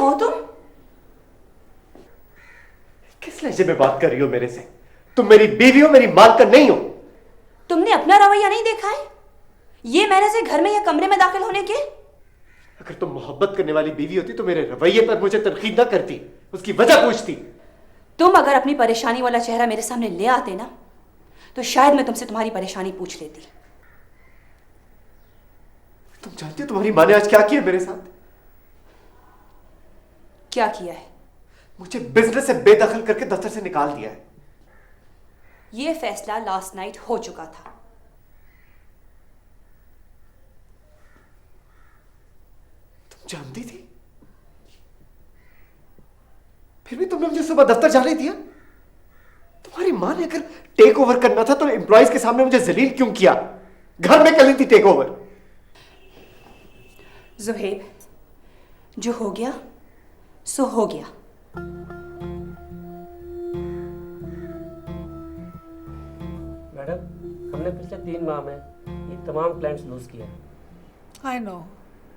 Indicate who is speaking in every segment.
Speaker 1: हो तुम?
Speaker 2: किस लहजे में बात कर रही हो मेरे से? तुम मेरी बीवी हो, मेरी मालकिन नहीं हो।
Speaker 1: तुमने अपना रवैया नहीं देखा है ये मैंने से घर में या कमरे में दाखिल होने के?
Speaker 2: अगर तुम मोहब्बत करने वाली बीवी होती तो मेरे रवैये पर मुझे तनकीद ना करती, उसकी वजह पूछती।
Speaker 1: तुम अगर अपनी परेशानी वाला चेहरा मेरे सामने ले आते ना तो शायद मैं तुमसे तुम्हारी परेशानी पूछ लेती।
Speaker 2: तुम जानती हो तुम्हारी माँ ने आज क्या किया मेरे साथ?
Speaker 1: क्या किया है?
Speaker 2: मुझे बिजनेस से बेदखल करके दफ्तर से निकाल दिया है।
Speaker 1: यह फैसला लास्ट नाइट हो चुका था।
Speaker 2: तुम जानती थी, फिर भी तुमने मुझे सुबह दफ्तर जाने दिया। तुम्हारी माँ ने अगर टेक ओवर करना था तो एम्प्लॉइज के सामने मुझे जलील क्यों किया? घर में कर ली थी टेक ओवर।
Speaker 1: ज़ुहैब, जो हो गया सो हो गया।
Speaker 3: मैडम, हमने पिछले 3 माह में ये तमाम क्लाइंट्स लूज किए हैं।
Speaker 4: आई नो,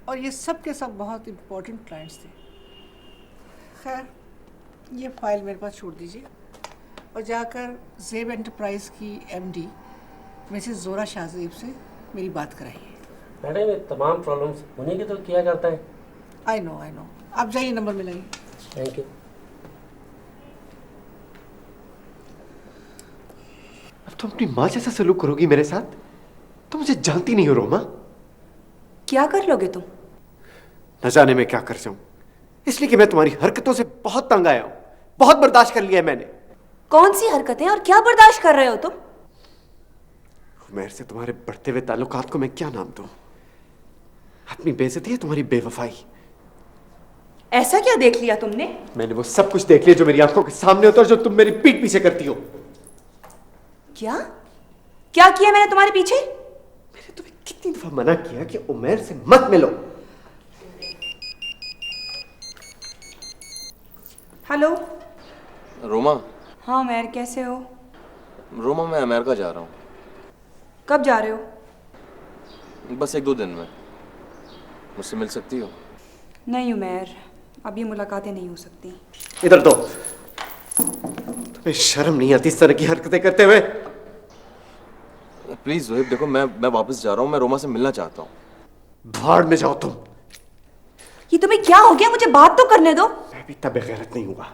Speaker 4: और ये सब के सब बहुत इम्पोर्टेंट क्लाइंट्स थे। खैर, ये फाइल मेरे पास छोड़ दीजिए और जाकर ज़ेब एंटरप्राइज की एमडी मिसेस जोरा शाहज़ेब से मेरी बात कराइए।
Speaker 3: मैडम, ये तमाम प्रॉब्लम्स उन्हीं के तो किया करता है।
Speaker 4: आई नो, आप जाइए, नंबर मिलाइए।
Speaker 3: Thank you.
Speaker 2: अब तुम अपनी माँ जैसा सलूक करोगी मेरे साथ? तुम मुझे जानती नहीं हो रोमा।
Speaker 1: क्या कर लोगे तुम?
Speaker 2: न जाने मैं क्या कर जाऊं, इसलिए कि मैं तुम्हारी हरकतों से बहुत तंग आया हूं। बहुत बर्दाश्त कर लिया है मैंने।
Speaker 1: कौन सी हरकतें और क्या बर्दाश्त कर रहे हो तुम?
Speaker 2: उमैर से तुम्हारे बढ़ते हुए ताल्लुकात को मैं क्या नाम दूं? अपनी बेइज्जती है तुम्हारी बेवफाई।
Speaker 1: ऐसा क्या देख लिया तुमने?
Speaker 2: मैंने वो सब कुछ देख लिया जो मेरी आंखों के सामने होता है और जो तुम मेरी पीठ पीछे करती हो।
Speaker 1: क्या क्या किया मैंने तुम्हारे पीछे?
Speaker 2: मैंने तुम्हें कितनी दफा मना किया कि उमैर से मत मिलो।
Speaker 1: हेलो
Speaker 5: रोमा।
Speaker 1: हाँ उमैर, कैसे हो?
Speaker 5: रोमा, मैं अमेरिका जा रहा हूँ।
Speaker 1: कब जा रहे हो?
Speaker 5: बस 1-2 दिन में। मुझसे मिल सकती हो?
Speaker 1: नहीं उमैर, अब ये मुलाकातें नहीं हो सकती।
Speaker 2: इधर दो। तुम्हें शर्म नहीं आती इस तरह की हरकतें करते हुए?
Speaker 5: प्लीज ज़ोएब, देखो मैं वापस जा रहा हूँ। मैं रोमा से मिलना चाहता हूँ।
Speaker 2: भाड़ में जाओ तुम।
Speaker 1: ये तुम्हें क्या हो गया? मुझे बात तो करने दो।
Speaker 2: मैं भी इतना बेगैरत नहीं हुआ।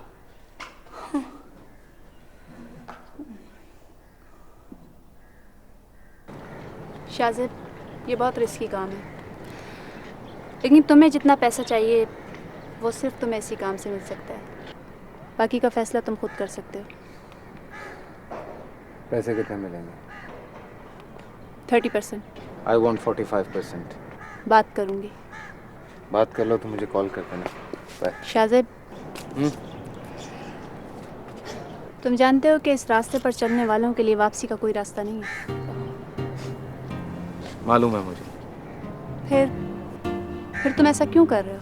Speaker 6: शाज़िब, ये बहुत रिस्की काम है, लेकिन तुम्हें जितना पैसा चाहिए वो सिर्फ तुम्हें इसी काम से मिल सकता है। बाकी का फैसला तुम खुद कर सकते हो।
Speaker 7: पैसे कितने मिलेंगे?
Speaker 6: 30%।
Speaker 7: I want 45%।
Speaker 6: बात करूँगी।
Speaker 7: बात कर लो तो मुझे कॉल कर देना। बाय।
Speaker 6: शाज़िब, तुम जानते हो कि इस रास्ते पर चलने वालों के लिए वापसी का कोई रास्ता नहीं है।
Speaker 7: मालूम है मुझे।
Speaker 6: फिर तुम ऐसा क्यों कर रहे हो?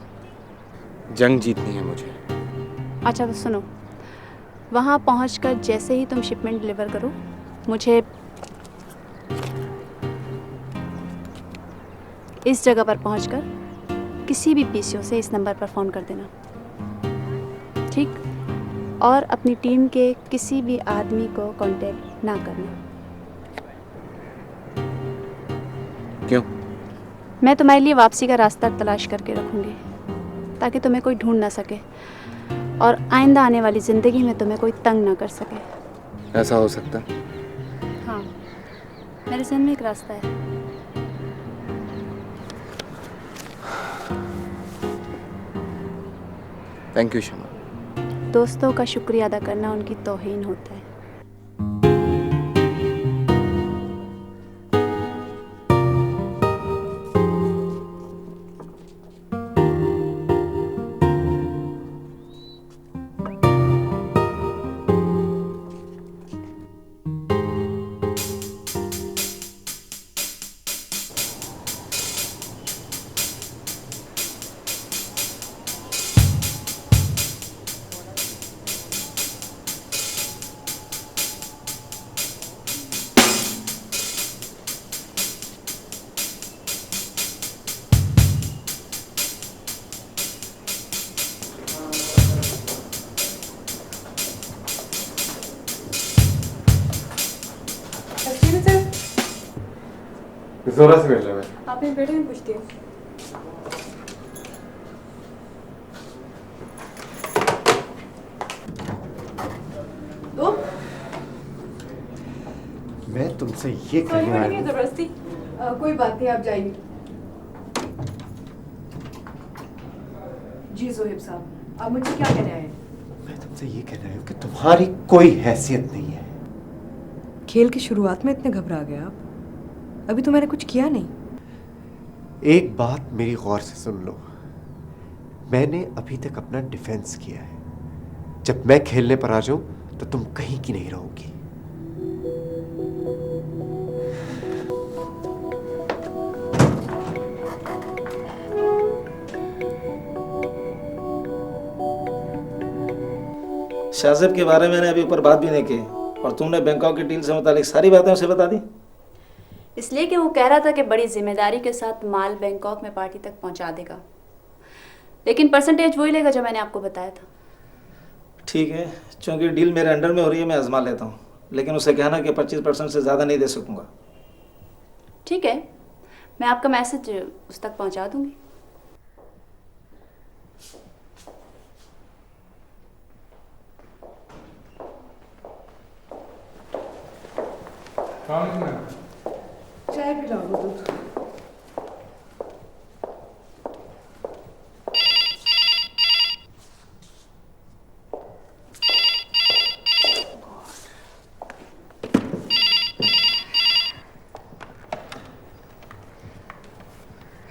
Speaker 7: जंग जीतनी है मुझे।
Speaker 6: अच्छा तो सुनो, वहाँ पहुँचकर जैसे ही तुम शिपमेंट डिलीवर करो, मुझे इस जगह पर पहुँचकर किसी भी पीसीओ से इस नंबर पर फ़ोन कर देना, ठीक? और अपनी टीम के किसी भी आदमी को कांटेक्ट ना करना।
Speaker 7: क्यों?
Speaker 6: मैं तुम्हारे लिए वापसी का रास्ता तलाश करके रखूँगी ताकि तुम्हें कोई ढूंढ ना सके और आइंदा आने वाली ज़िंदगी में तुम्हें कोई तंग ना कर सके।
Speaker 7: ऐसा हो सकता?
Speaker 6: हाँ, मेरे जहन में एक रास्ता है।
Speaker 7: थैंक यू शमा।
Speaker 6: दोस्तों का शुक्रिया अदा करना उनकी तौहीन होता है।
Speaker 2: जोरा से मिलना है।
Speaker 6: आप एक बेटे में पूछती हो। तो
Speaker 2: मैं तुमसे ये कहने आया हूँ।
Speaker 6: जबरदस्ती कोई बात नहीं, आप जाइए। जी जोहेब साहब, आप मुझसे क्या कहने आए?
Speaker 2: मैं तुमसे ये कहने आया हूँ कि तुम्हारी कोई हैसियत नहीं है।
Speaker 8: खेल की शुरुआत में इतने घबरा गए आप? अभी तो मैंने कुछ किया नहीं।
Speaker 2: एक बात मेरी गौर से सुन लो, मैंने अभी तक अपना डिफेंस किया है। जब मैं खेलने पर आ जाऊं तो तुम कहीं की नहीं रहोगी।
Speaker 9: शाहजेब के बारे में मैंने अभी ऊपर बात भी नहीं की और तुमने बैंकॉक की डील से मुतालिक सारी बातें उसे बता दी।
Speaker 6: इसलिए कि वो कह रहा था कि बड़ी जिम्मेदारी के साथ माल बैंकॉक में पार्टी तक पहुंचा देगा, लेकिन परसेंटेज वही लेगा जो मैंने आपको बताया था।
Speaker 9: ठीक है, चूंकि डील मेरे अंडर में हो रही है मैं आजमा लेता हूँ, लेकिन उसे कहना कि 25% से ज़्यादा नहीं दे सकूँगा।
Speaker 6: ठीक है, मैं आपका मैसेज उस तक पहुंचा दूंगी।
Speaker 4: चाय पिला दो दूध।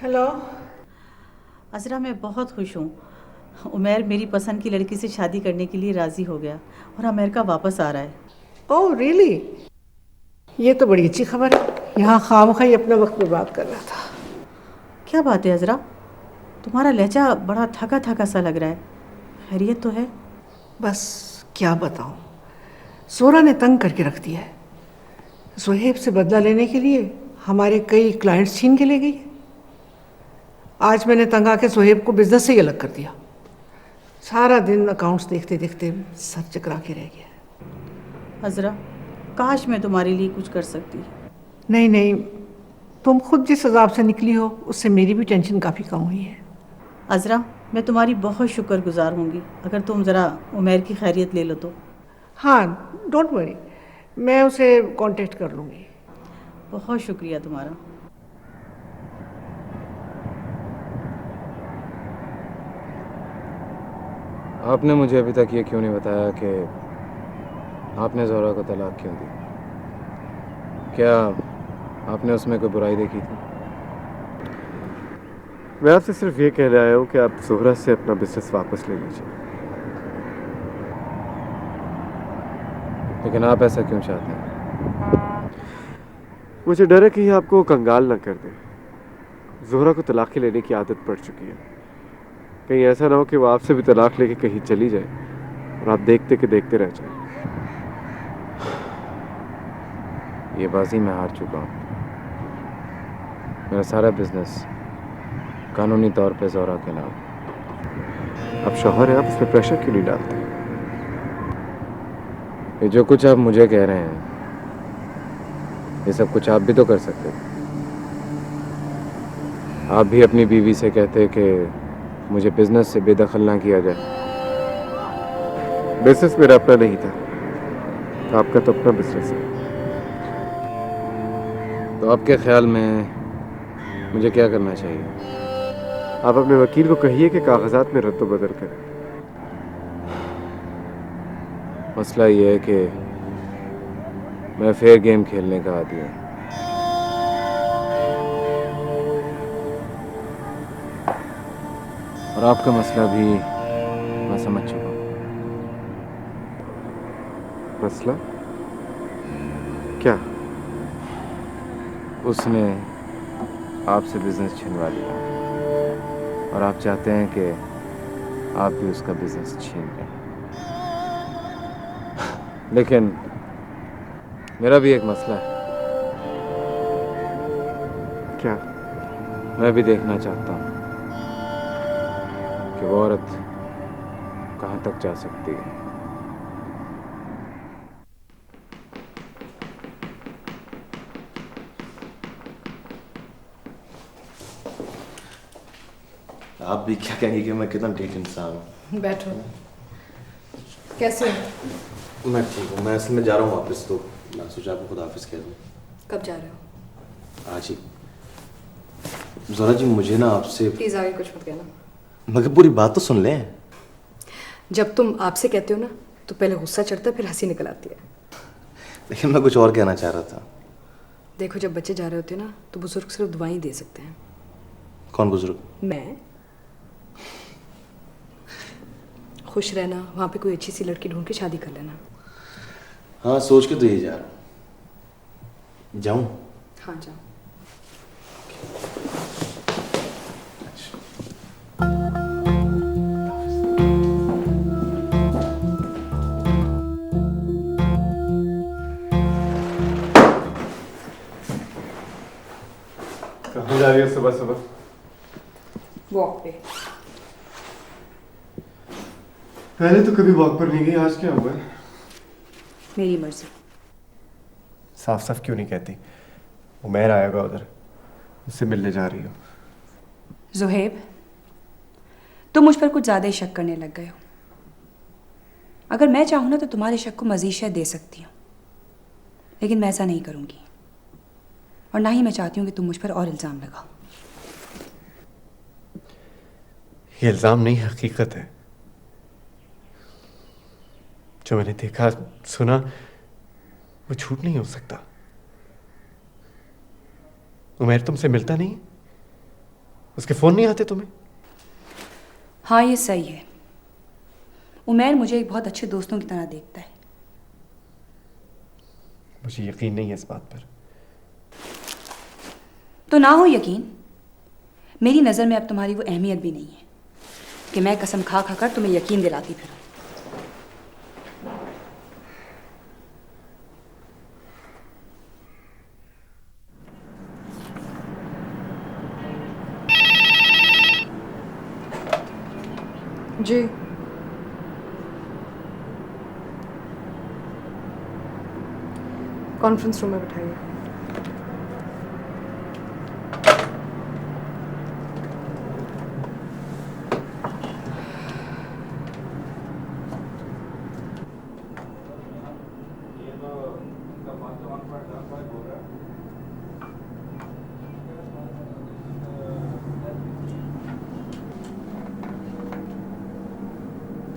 Speaker 4: हेलो
Speaker 10: अजरा, मैं बहुत खुश हूँ। उमैर मेरी पसंद की लड़की से शादी करने के लिए राज़ी हो गया और अमेरिका वापस आ रहा है।
Speaker 4: Oh really? ये तो बड़ी अच्छी खबर है। यहाँ खामखा ही अपना वक्त बर्बाद कर रहा था।
Speaker 10: क्या बात है अजरा, तुम्हारा लहजा बड़ा थका थका सा लग रहा है। खैरियत तो है?
Speaker 4: बस क्या बताऊँ, जोरा ने तंग करके रख दिया है। जोहेब से बदला लेने के लिए हमारे कई क्लाइंट्स छीन के ले गई। आज मैंने तंग आके जोहेब को बिजनेस से ही अलग कर दिया। सारा दिन अकाउंट्स देखते देखते सर चकरा के रह गया।
Speaker 10: अजरा, काश मैं तुम्हारे लिए कुछ कर सकती।
Speaker 4: नहीं नहीं, तुम खुद जिस हिसाब से निकली हो उससे मेरी भी टेंशन काफ़ी कम हुई है।
Speaker 10: अजरा, मैं तुम्हारी बहुत शुक्रगुजार होंगी अगर तुम ज़रा उमैर की खैरियत ले लो तो।
Speaker 4: हाँ, डोंट वरी, मैं उसे कांटेक्ट कर लूँगी।
Speaker 10: बहुत शुक्रिया तुम्हारा।
Speaker 7: आपने मुझे अभी तक ये क्यों नहीं बताया कि आपने ज़ोहरा को तलाक क्यों दी? क्या आपने उसमें कोई बुराई देखी थी?
Speaker 2: मैं आपसे सिर्फ ये कहने आया हूँ कि आप ज़ोहरा से अपना बिजनेस वापस ले लीजिए।
Speaker 7: लेकिन आप ऐसा क्यों चाहते हैं?
Speaker 2: मुझे डर है कि ये आपको कंगाल ना कर दे। ज़ोहरा को तलाक लेने की आदत पड़ चुकी है। कहीं ऐसा ना हो कि वो आपसे भी तलाक लेके कहीं चली जाए और आप देखते के देखते रह जाए।
Speaker 7: ये बाजी मैं हार चुका हूँ। मेरा सारा बिजनेस कानूनी तौर पे ज़ोहरा के नाम।
Speaker 2: आप शौहर हैं, आप इस पर प्रेशर क्यों नहीं डालते?
Speaker 7: ये जो कुछ आप मुझे कह रहे हैं, ये सब कुछ आप भी तो कर सकते थे। आप भी अपनी बीवी से कहते कि मुझे बिजनेस से बेदखल ना किया जाए।
Speaker 2: बिजनेस मेरा अपना नहीं था, आपका तो अपना बिजनेस है।
Speaker 7: तो आपके ख्याल में मुझे क्या करना चाहिए?
Speaker 2: आप अपने वकील को कहिए कि कागजात में रद्द बदल करें।
Speaker 7: मसला ये है कि मैं फेयर गेम खेलने का आदी हूँ। और आपका मसला भी मैं समझ चुका हूँ।
Speaker 2: मसला क्या?
Speaker 7: उसने आपसे बिजनेस छिनवा लिया और आप चाहते हैं कि आप भी उसका बिजनेस छीन लें। लेकिन मेरा भी एक मसला है।
Speaker 2: क्या?
Speaker 7: मैं भी देखना चाहता हूँ कि वो औरत कहाँ तक जा सकती है।
Speaker 11: आप भी क्या कहेंगे कि मैं कितना ढीठ इंसान हूँ।
Speaker 8: बैठो। कैसे हो?
Speaker 11: मैं ठीक हूँ। मैं असल में जा रहा हूँ वापस, तो मैं सोचा आपको खुदाफिज कह दूँ।
Speaker 8: कब जा रहे हो?
Speaker 11: आज ही। ज़ोरा जी मुझे ना आपसे,
Speaker 8: प्लीज आगे कुछ मत कहना।
Speaker 11: मगर पूरी बात तो सुन लें।
Speaker 8: जब तुम आपसे कहते हो ना तो पहले गुस्सा चढ़ता है, फिर हंसी निकल आती है।
Speaker 11: लेकिन मैं कुछ और कहना चाह रहा था।
Speaker 8: देखो, जब बच्चे जा रहे होते हैं ना तो बुजुर्ग सिर्फ दुआएं ही दे सकते हैं।
Speaker 11: कौन बुजुर्ग?
Speaker 8: मैं। खुश रहना, वहाँ पे कोई अच्छी सी लड़की ढूंढ के शादी कर लेना।
Speaker 11: हाँ, सोच के तो यही जा रहा हूँ। जाऊँ?
Speaker 8: हाँ जाओ।
Speaker 2: कहाँ जा रही है सुबह सुबह?
Speaker 8: वॉक पे।
Speaker 2: पहले तो कभी वॉक पर नहीं गई, आज क्या हुआ?
Speaker 8: मेरी मर्जी।
Speaker 2: साफ साफ क्यों नहीं कहती? उमैर आएगा उधर, उससे मिलने जा रही हो।
Speaker 1: ज़ुहैब, तुम मुझ पर कुछ ज़्यादा ही शक करने लग गए हो। अगर मैं चाहूँ ना तो तुम्हारे शक को मज़ीद शय दे सकती हूँ, लेकिन मैं ऐसा नहीं करूँगी। और ना ही मैं चाहती हूँ कि तुम मुझ पर और इल्ज़ाम लगाओ।
Speaker 2: ये इल्ज़ाम नहीं, हकीकत है। जो मैंने देखा सुना वो झूठ नहीं हो सकता। उमैर तुमसे मिलता नहीं? उसके फोन नहीं आते तुम्हें?
Speaker 1: हाँ, ये सही है। उमैर मुझे एक बहुत अच्छे दोस्तों की तरह देखता है।
Speaker 2: मुझे यकीन नहीं है इस बात पर।
Speaker 1: तो ना हो यकीन, मेरी नज़र में अब तुम्हारी वो अहमियत भी नहीं है कि मैं कसम खा खा कर तुम्हें यकीन दिलाती फिरूं।
Speaker 8: जी। कॉन्फ्रेंस रूम में बिठाइए।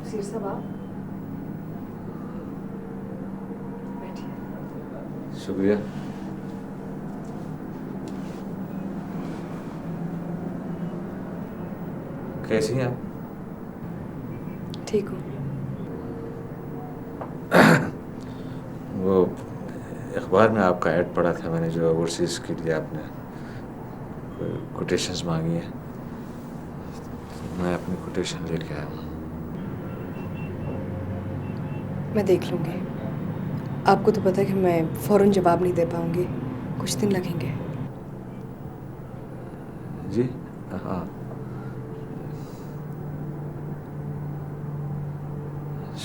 Speaker 8: सिर साहब, आप बैठिए।
Speaker 7: शुक्रिया। कैसी हैं आप?
Speaker 8: ठीक हूँ।
Speaker 7: वो अखबार में आपका ऐड पढ़ा था मैंने, जो ओवरसीज़ के लिए आपने कोटेशंस मांगी है। मैं अपनी कोटेशन लेके आया हूँ।
Speaker 8: मैं देख लूँगी। आपको तो पता है कि मैं फ़ौरन जवाब नहीं दे पाऊँगी, कुछ दिन लगेंगे।
Speaker 7: जी हाँ,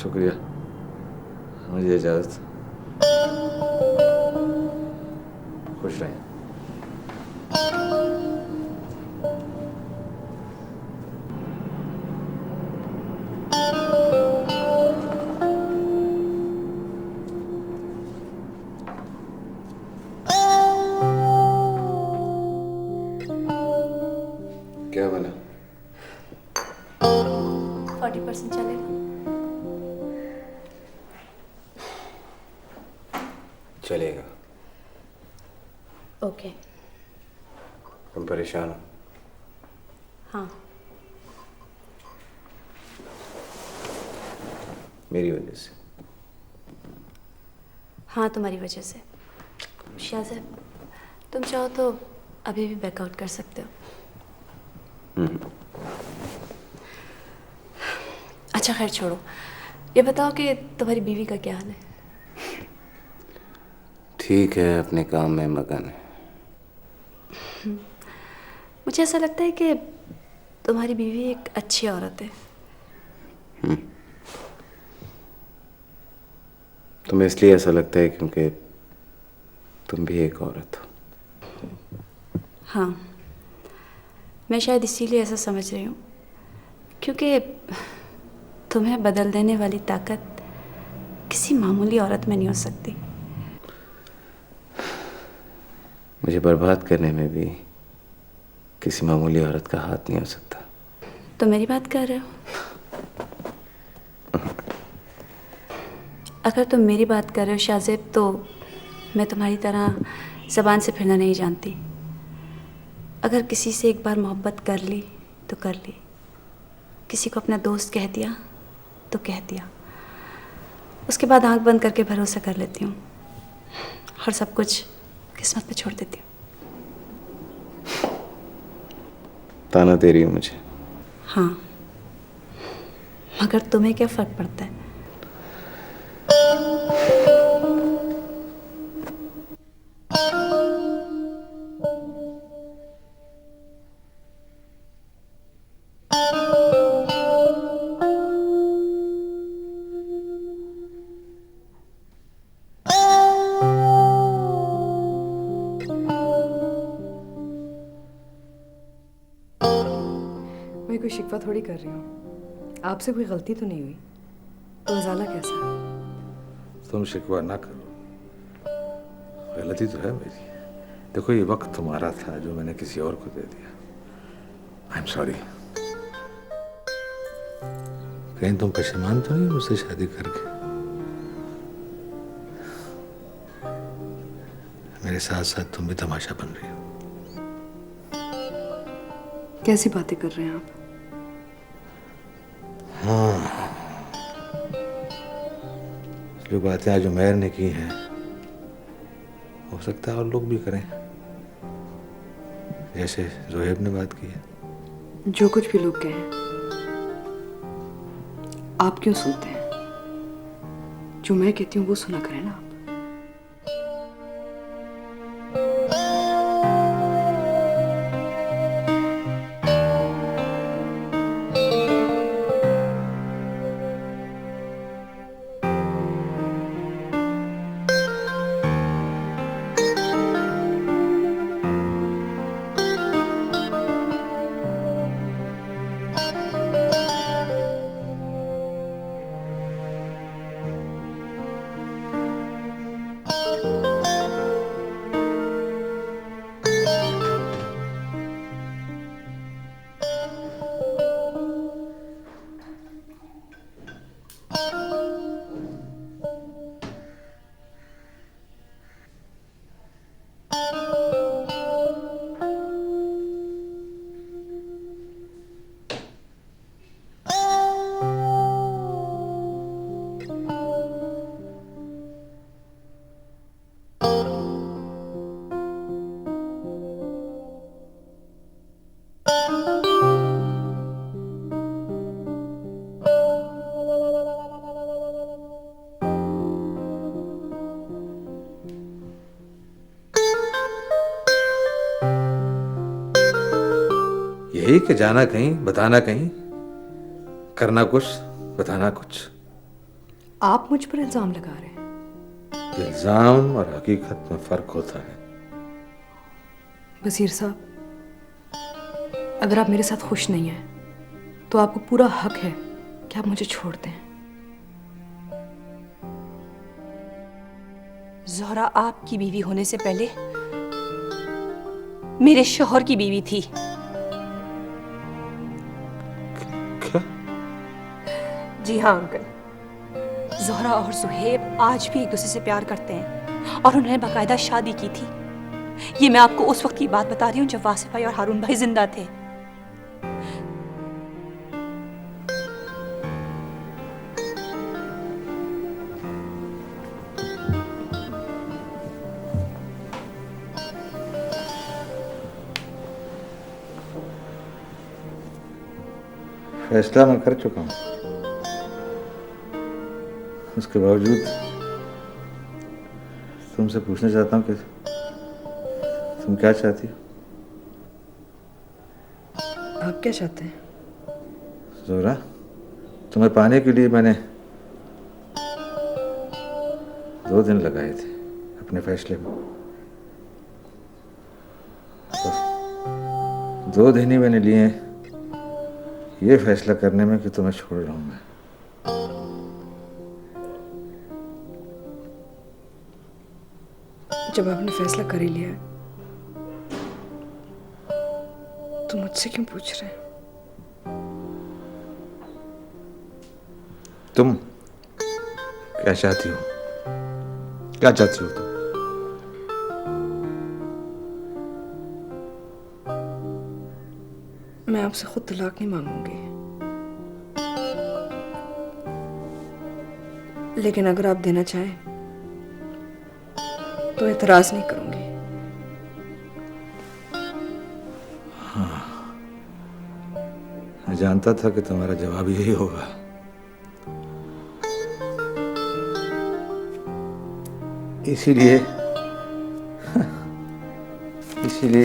Speaker 7: शुक्रिया। मुझे इजाज़त। खुश रहें। क्या बना?
Speaker 6: 40% चलेगा?
Speaker 7: चलेगा।
Speaker 6: ओके।
Speaker 7: तुम परेशान हो?
Speaker 6: हाँ।
Speaker 7: मेरी वजह से?
Speaker 6: हाँ, तुम्हारी वजह से। शाहज़ेब, तुम चाहो तो अभी भी बैकआउट कर सकते हो। अच्छा खैर छोड़ो, ये बताओ कि तुम्हारी बीवी का क्या हाल है?
Speaker 7: ठीक है, अपने काम में मगन है।
Speaker 6: मुझे ऐसा लगता है कि तुम्हारी बीवी एक अच्छी औरत है।
Speaker 7: तुम्हें इसलिए ऐसा लगता है क्योंकि तुम भी एक औरत हो।
Speaker 6: हाँ, मैं शायद इसीलिए ऐसा समझ रही हूँ क्योंकि तुम्हें बदल देने वाली ताकत किसी मामूली औरत में नहीं हो सकती।
Speaker 7: मुझे बर्बाद करने में भी किसी मामूली औरत का हाथ नहीं हो सकता।
Speaker 6: तो मेरी बात कर रहे हो? अगर तुम मेरी बात कर रहे हो शाज़ेब, तो मैं तुम्हारी तरह ज़बान से फिरना नहीं जानती। अगर किसी से एक बार मोहब्बत कर ली तो कर ली, किसी को अपना दोस्त कह दिया तो कह दिया, उसके बाद आंख बंद करके भरोसा कर लेती हूँ और सब कुछ किस्मत पे छोड़ देती हूँ।
Speaker 7: ताना दे रही हो मुझे?
Speaker 6: हाँ, मगर तुम्हें क्या फ़र्क पड़ता है?
Speaker 8: मैं कोई शिकवा थोड़ी कर रही हूँ, आपसे कोई गलती तो नहीं हुई, तो अजाला कैसा?
Speaker 12: तुम शिकवा ना करो, गलती तो है मेरी। देखो ये वक्त तुम्हारा था जो मैंने किसी और को दे दिया। I am sorry. कहीं तुम परेशान तो नहीं मुझसे शादी करके? मेरे साथ साथ तुम भी तमाशा बन रही हो।
Speaker 8: कैसी बातें कर रहे हैं आप?
Speaker 12: हाँ, जो बातें आज उमैर ने की हैं हो सकता है और लोग भी करें, जैसे ज़ोहेब ने बात की है।
Speaker 8: जो कुछ भी लोग कहें आप क्यों सुनते हैं? जो मैं कहती हूँ वो सुना करें ना आप।
Speaker 12: यही कि जाना कहीं, बताना कहीं, करना कुछ, बताना कुछ।
Speaker 8: आप मुझ पर इल्जाम लगा रहे हैं।
Speaker 12: इल्जाम और हकीकत में फर्क होता है।
Speaker 8: वजीर साहब, अगर आप मेरे साथ खुश नहीं हैं तो आपको पूरा हक है कि आप मुझे छोड़ दें।
Speaker 1: ज़ोहरा आपकी बीवी होने से पहले मेरे शौहर की बीवी थी।
Speaker 12: क्या?
Speaker 1: जी हाँ अंकल, ज़ोहरा और ज़ुहैब आज भी एक दूसरे से प्यार करते हैं और उन्होंने बाकायदा शादी की थी। ये मैं आपको उस वक्त की बात बता रही हूँ जब वासिफ भाई और हारून भाई जिंदा थे।
Speaker 12: फैसला मैं कर चुका हूँ, उसके बावजूद तुमसे पूछना चाहता हूँ कि तुम क्या चाहती हो?
Speaker 8: आप क्या चाहते हैं?
Speaker 12: ज़ोहरा, तुम्हें पाने के लिए मैंने 2 दिन लगाए थे अपने फैसले में। बस 2 दिन ही मैंने लिए हैं ये फैसला करने में कि तुम्हें छोड़ रहा हूं मैं।
Speaker 8: जब आपने फैसला कर ही लिया है, तो मुझसे क्यों पूछ रहे हैं?
Speaker 12: तुम क्या चाहती हो? क्या चाहती हो तुम?
Speaker 8: मैं आपसे खुद तलाक नहीं मांगूंगी, लेकिन अगर आप देना चाहें तो एतराज नहीं करूंगी।
Speaker 12: हाँ, मैं जानता था कि तुम्हारा जवाब यही होगा। इसीलिए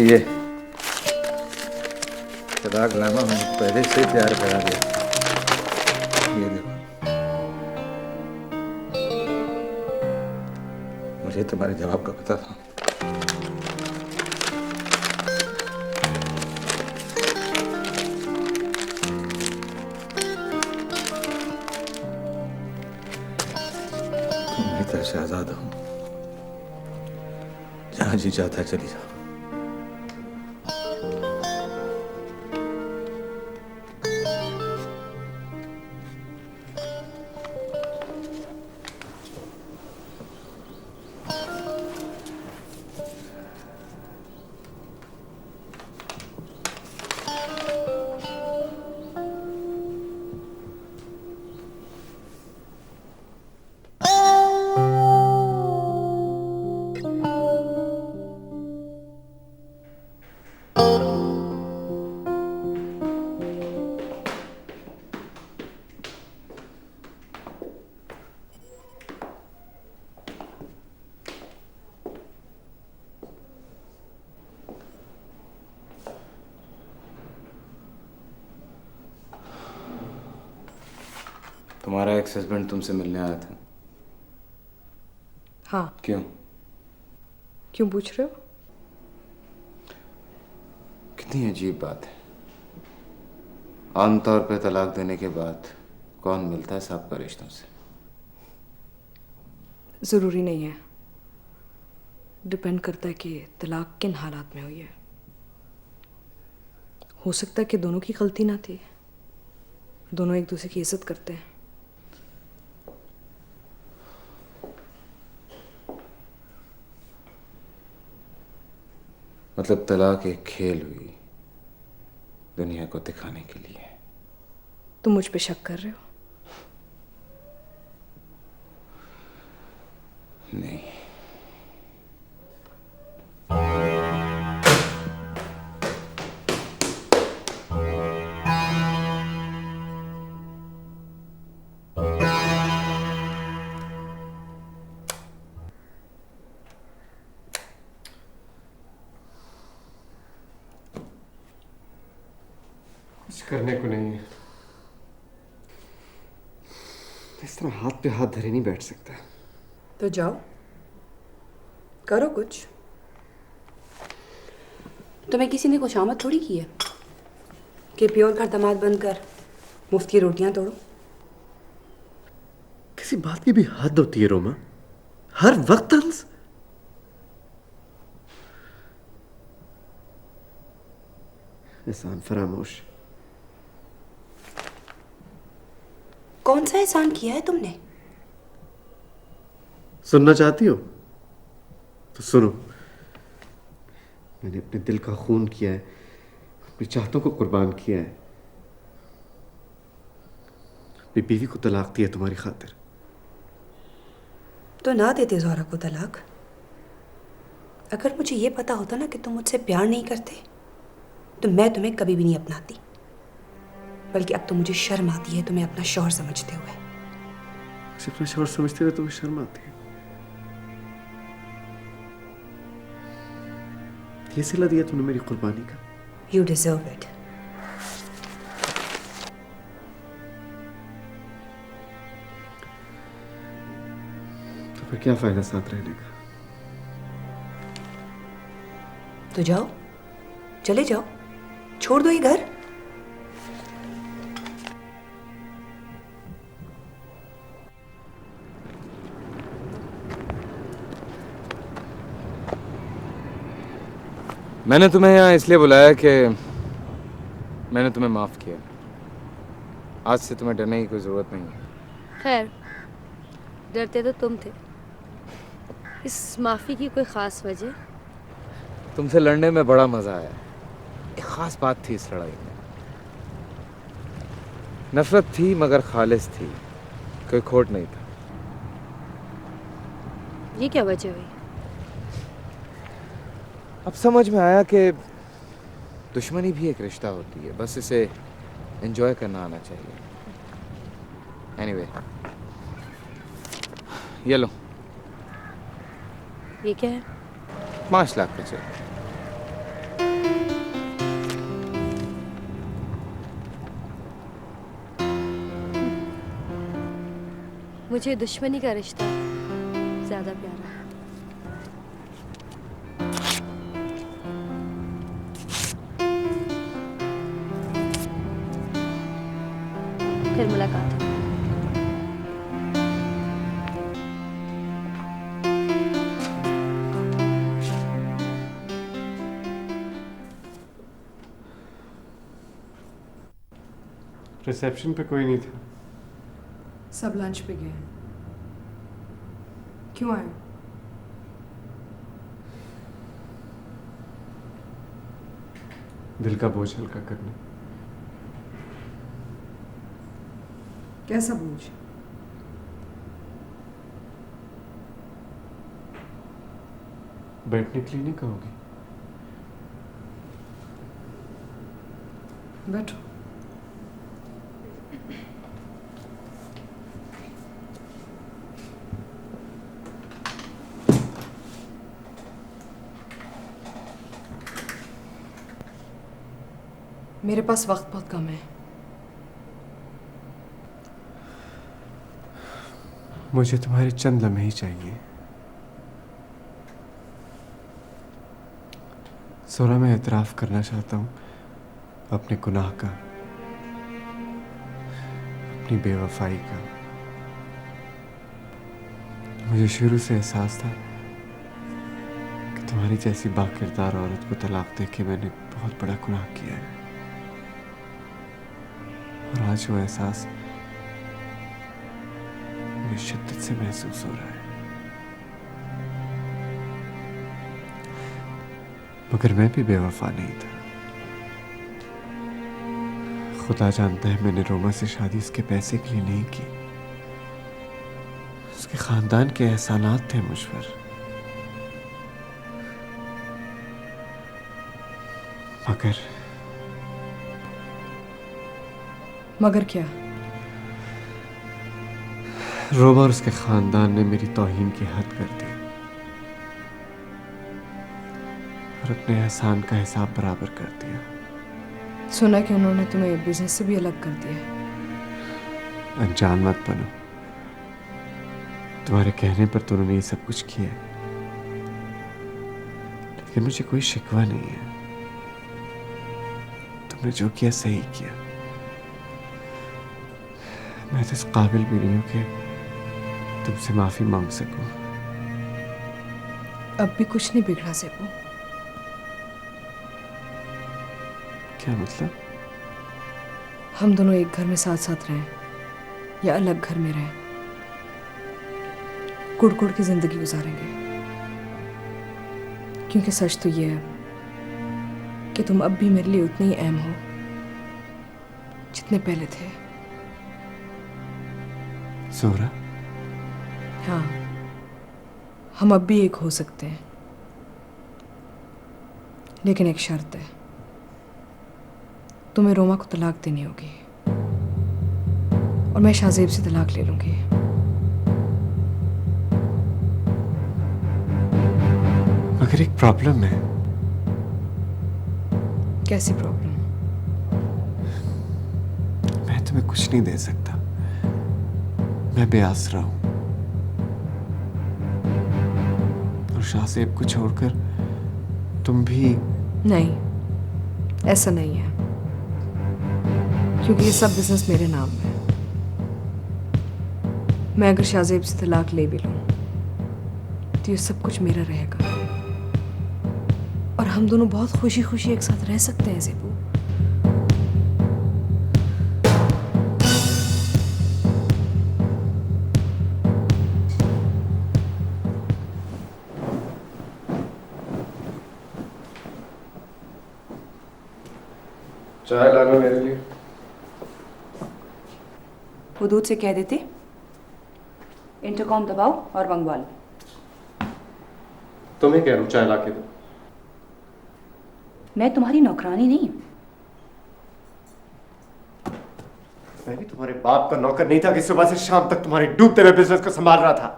Speaker 12: ये तलाकनामा मैंने पहले से ही तैयार करा दिया। ये देखो, मुझे तुम्हारे जवाब का पता था। तुम मेरी तरफ से आजाद हो, जहां जी चाहता है चली जाओ।
Speaker 7: तुम्हारा एक्स हस्बैंड तुमसे मिलने आया था?
Speaker 8: हाँ। क्यों पूछ रहे हो?
Speaker 7: कितनी अजीब बात है, आमतौर पे तलाक देने के बाद कौन मिलता है सबका रिश्तों से?
Speaker 8: ज़रूरी नहीं है, डिपेंड करता है कि तलाक किन हालात में हुई है। हो सकता है कि दोनों की गलती ना थी, दोनों एक दूसरे की इज्जत करते हैं।
Speaker 7: मतलब तलाक एक खेल हुई दुनिया को दिखाने के लिए।
Speaker 8: तुम मुझ पे शक कर रहे हो?
Speaker 7: नहीं,
Speaker 2: कुछ करने को नहीं है। इस तरह हाथ पे हाथ धरे नहीं बैठ सकता।
Speaker 8: तो जाओ करो कुछ।
Speaker 1: तुम्हें किसी ने खुशामद थोड़ी की है कि प्योर खरदमात बंद कर मुफ्त की रोटियां तोड़ो।
Speaker 2: किसी बात की भी हद होती है रोमा, हर वक्त तंज। एहसान फरामोश।
Speaker 1: कौन सा एहसान किया है तुमने?
Speaker 2: सुनना चाहती हो तो सुनो। मैंने अपने दिल का खून किया है, अपनी चाहतों को कुर्बान किया है, अपनी बीवी को तलाक दिया तुम्हारी खातिर।
Speaker 1: तो ना देते ज़ोहरा को तलाक। अगर मुझे ये पता होता ना कि तुम मुझसे प्यार नहीं करते तो मैं तुम्हें कभी भी नहीं अपनाती, बल्कि अब तो मुझे शर्म आती है तुम्हें अपना शौहर समझते हुए।
Speaker 2: अपना शौहर समझते हुए तुम्हें शर्म आती है? ये सिला दिया तुमने मेरी कुर्बानी का।
Speaker 1: You deserve it.
Speaker 2: तो फिर क्या फायदा साथ रहने का?
Speaker 1: तो जाओ, चले जाओ, छोड़ दो ये घर।
Speaker 7: मैंने तुम्हें यहाँ इसलिए बुलाया कि मैंने तुम्हें माफ़ किया। आज से तुम्हें डरने की कोई ज़रूरत नहीं है।
Speaker 13: खैर, डरते तो तुम थे। इस माफ़ी की कोई ख़ास वजह?
Speaker 7: तुमसे लड़ने में बड़ा मज़ा आया। एक ख़ास बात थी इस लड़ाई में। नफ़रत थी मगर खालिस थी, कोई खोट नहीं था।
Speaker 13: ये क्या वजह हुई?
Speaker 7: अब समझ में आया कि दुश्मनी भी एक रिश्ता होती है, बस इसे एंजॉय करना आना चाहिए। एनीवे, ये लो।
Speaker 13: ये क्या है?
Speaker 7: 5 लाख का चेक।
Speaker 13: मुझे दुश्मनी का रिश्ता ज़्यादा प्यारा है। फिर मुलाकात होगी।
Speaker 2: रिसेप्शन पे कोई नहीं था।
Speaker 8: सब लंच पे गए हैं। क्यों आए?
Speaker 2: दिल का बोझ हल्का करने।
Speaker 8: कैसा बोझ?
Speaker 2: बैठने के लिए नहीं कहोगी?
Speaker 8: बैठो। मेरे पास वक्त बहुत कम है।
Speaker 2: मुझे तुम्हारे चंद लम्हे ही चाहिए। सोरा, मैं एतराफ़ करना चाहता हूँ अपने गुनाह का, अपनी बेवफाई का। मुझे शुरू से एहसास था कि तुम्हारी जैसी बाकिरदार औरत को तलाक दे के मैंने बहुत बड़ा गुनाह किया है। और आज वो एहसास मुझे शिद्दत से महसूस हो रहा है। मगर मैं भी बेवफा नहीं था। खुदा जानता है मैंने रोमा से शादी उसके पैसे के लिए नहीं की। उसके खानदान के एहसानात थे मुझ पर।
Speaker 8: मगर क्या?
Speaker 2: रोमा और उसके खानदान ने मेरी तौहीन की हद कर दी और अपने एहसान का हिसाब बराबर कर दिया।
Speaker 8: सुना कि उन्होंने तुम्हें बिजनेस से भी अलग कर दिया।
Speaker 2: अनजान मत बनो। तुम्हारे कहने पर तो उन्होंने ये सब कुछ किया, लेकिन मुझे कोई शिकवा नहीं है। तुमने जो किया सही किया। मैं तो इस काबिल भी नहीं हूं कि तुमसे माफी मांग सकूं।
Speaker 8: अब भी कुछ नहीं बिगड़ा सेपू।
Speaker 2: क्या मतलब?
Speaker 8: हम दोनों एक घर में साथ साथ रहें या अलग घर में रहें, कुड़ कुड़ की जिंदगी गुजारेंगे। क्योंकि सच तो ये है कि तुम अब भी मेरे लिए उतनी ही अहम हो जितने पहले थे।
Speaker 2: सोरा?
Speaker 8: हाँ, हम अब भी एक हो सकते हैं, लेकिन एक शर्त है। तुम्हें रोमा को तलाक देनी होगी और मैं शाहजेब से तलाक ले लूंगी।
Speaker 2: मगर एक प्रॉब्लम है।
Speaker 8: कैसी प्रॉब्लम?
Speaker 2: मैं तुम्हें कुछ नहीं दे सकता। मैं बेआसरा हूं और शाहजेब को छोड़कर तुम भी।
Speaker 8: नहीं, ऐसा नहीं है, क्योंकि ये सब बिजनेस मेरे नाम में है। मैं अगर शाहजेब से तलाक ले भी लूं तो ये सब कुछ मेरा रहेगा और हम दोनों बहुत खुशी खुशी एक साथ रह सकते हैं ज़ेबू।
Speaker 2: चाय लाना मेरे लिए।
Speaker 1: वो दूध से कह देते इंटरकॉम दबाओ और मंगवा लो।
Speaker 2: तुम्हें कह रहा हूँ चाय ला के दो।
Speaker 1: मैं तुम्हारी नौकरानी नहीं हूं।
Speaker 2: मैं भी तुम्हारे बाप का नौकर नहीं था कि सुबह से शाम तक तुम्हारे डूबते हुए बिजनेस को संभाल रहा था।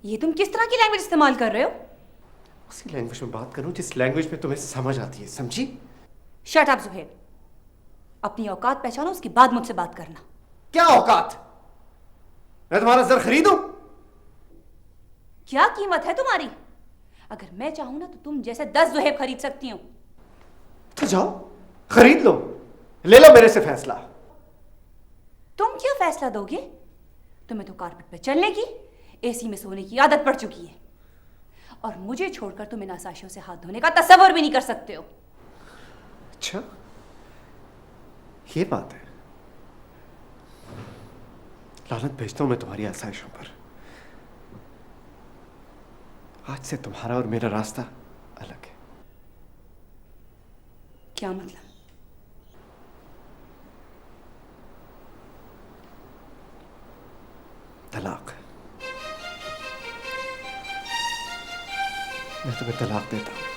Speaker 1: ये तुम किस तरह की लैंग्वेज इस्तेमाल कर रहे हो?
Speaker 2: उसी लैंग्वेज में बात करूं जिस लैंग्वेज में तुम्हें समझ आती है, समझी?
Speaker 1: Shut up Zuhaib. अपनी औकात पहचानो, उसके बाद मुझसे बात करना।
Speaker 2: क्या औकात? मैं तुम्हारा जर खरीदूं?
Speaker 1: क्या कीमत है तुम्हारी? अगर मैं चाहूं ना तो तुम जैसे 10 ज़ुहैब खरीद सकती हूं।
Speaker 2: तो जाओ खरीद लो, ले लो मेरे से फैसला।
Speaker 1: तुम क्या फैसला दोगे? तुम्हें तो कारपेट पे चलने की, एसी में सोने की आदत पड़ चुकी है, और मुझे छोड़कर तुम इन आसाइयों से हाथ धोने का तस्वर भी नहीं कर सकते हो।
Speaker 2: अच्छा, ये बात है। लानत भेजता हूं मैं तुम्हारी आसाइशों पर। आज से तुम्हारा और मेरा रास्ता अलग है।
Speaker 1: क्या मतलब?
Speaker 2: तलाक। मैं तुम्हें तलाक देता हूं।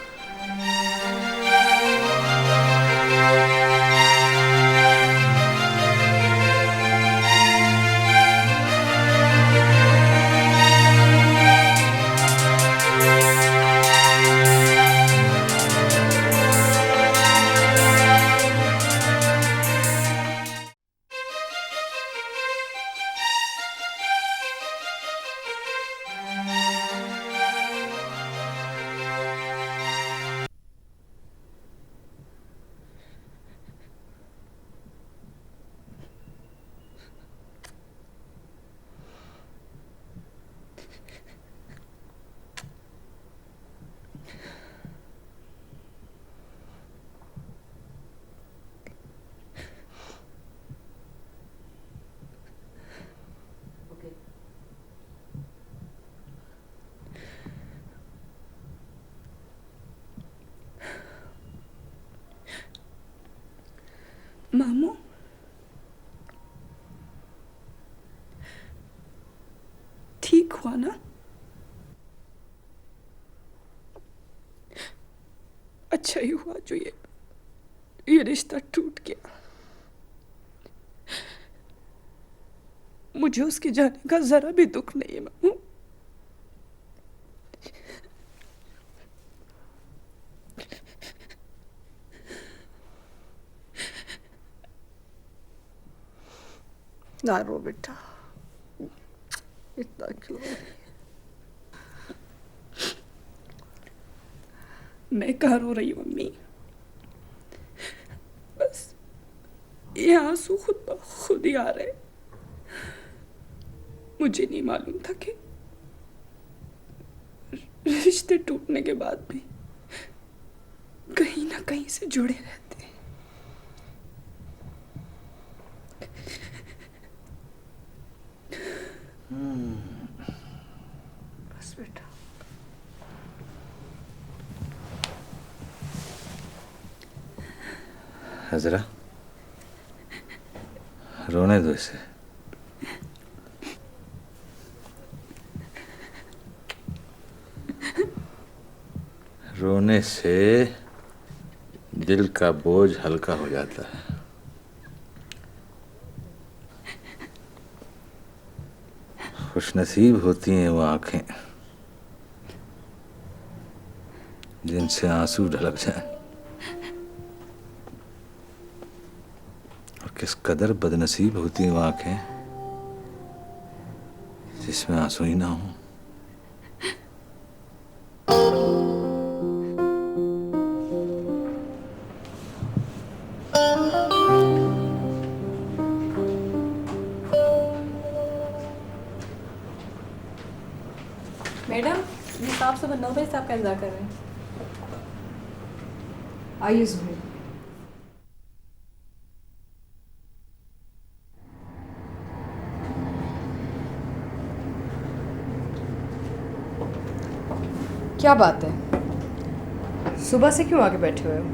Speaker 1: मामू, ठीक हुआ ना? अच्छा ही हुआ जो ये रिश्ता टूट गया। मुझे उसके जाने का जरा भी दुख नहीं है मामू।
Speaker 4: ना रो बेटा, इतना क्यों?
Speaker 1: मैं कहाँ रो रही हूँ अम्मी? बस ये आंसू खुद ब खुद ही आ रहे। मुझे नहीं मालूम था कि रिश्ते टूटने के बाद भी कहीं ना कहीं से जुड़े रहते।
Speaker 4: बस बेटा,
Speaker 12: हजरा रोने दो इसे। रोने से दिल का बोझ हल्का हो जाता है। खुशनसीब होती हैं वो आंखें जिनसे आंसू ढलक जाए, और किस कदर बदनसीब होती हैं वो आंखें जिसमें आंसू ही ना हो।
Speaker 14: मैडम निसाब सुबह 9 बजे से आपका इंतजार कर रहे हैं।
Speaker 8: आइए सुहेब। क्या बात है, सुबह से क्यों आके बैठे हुए हो?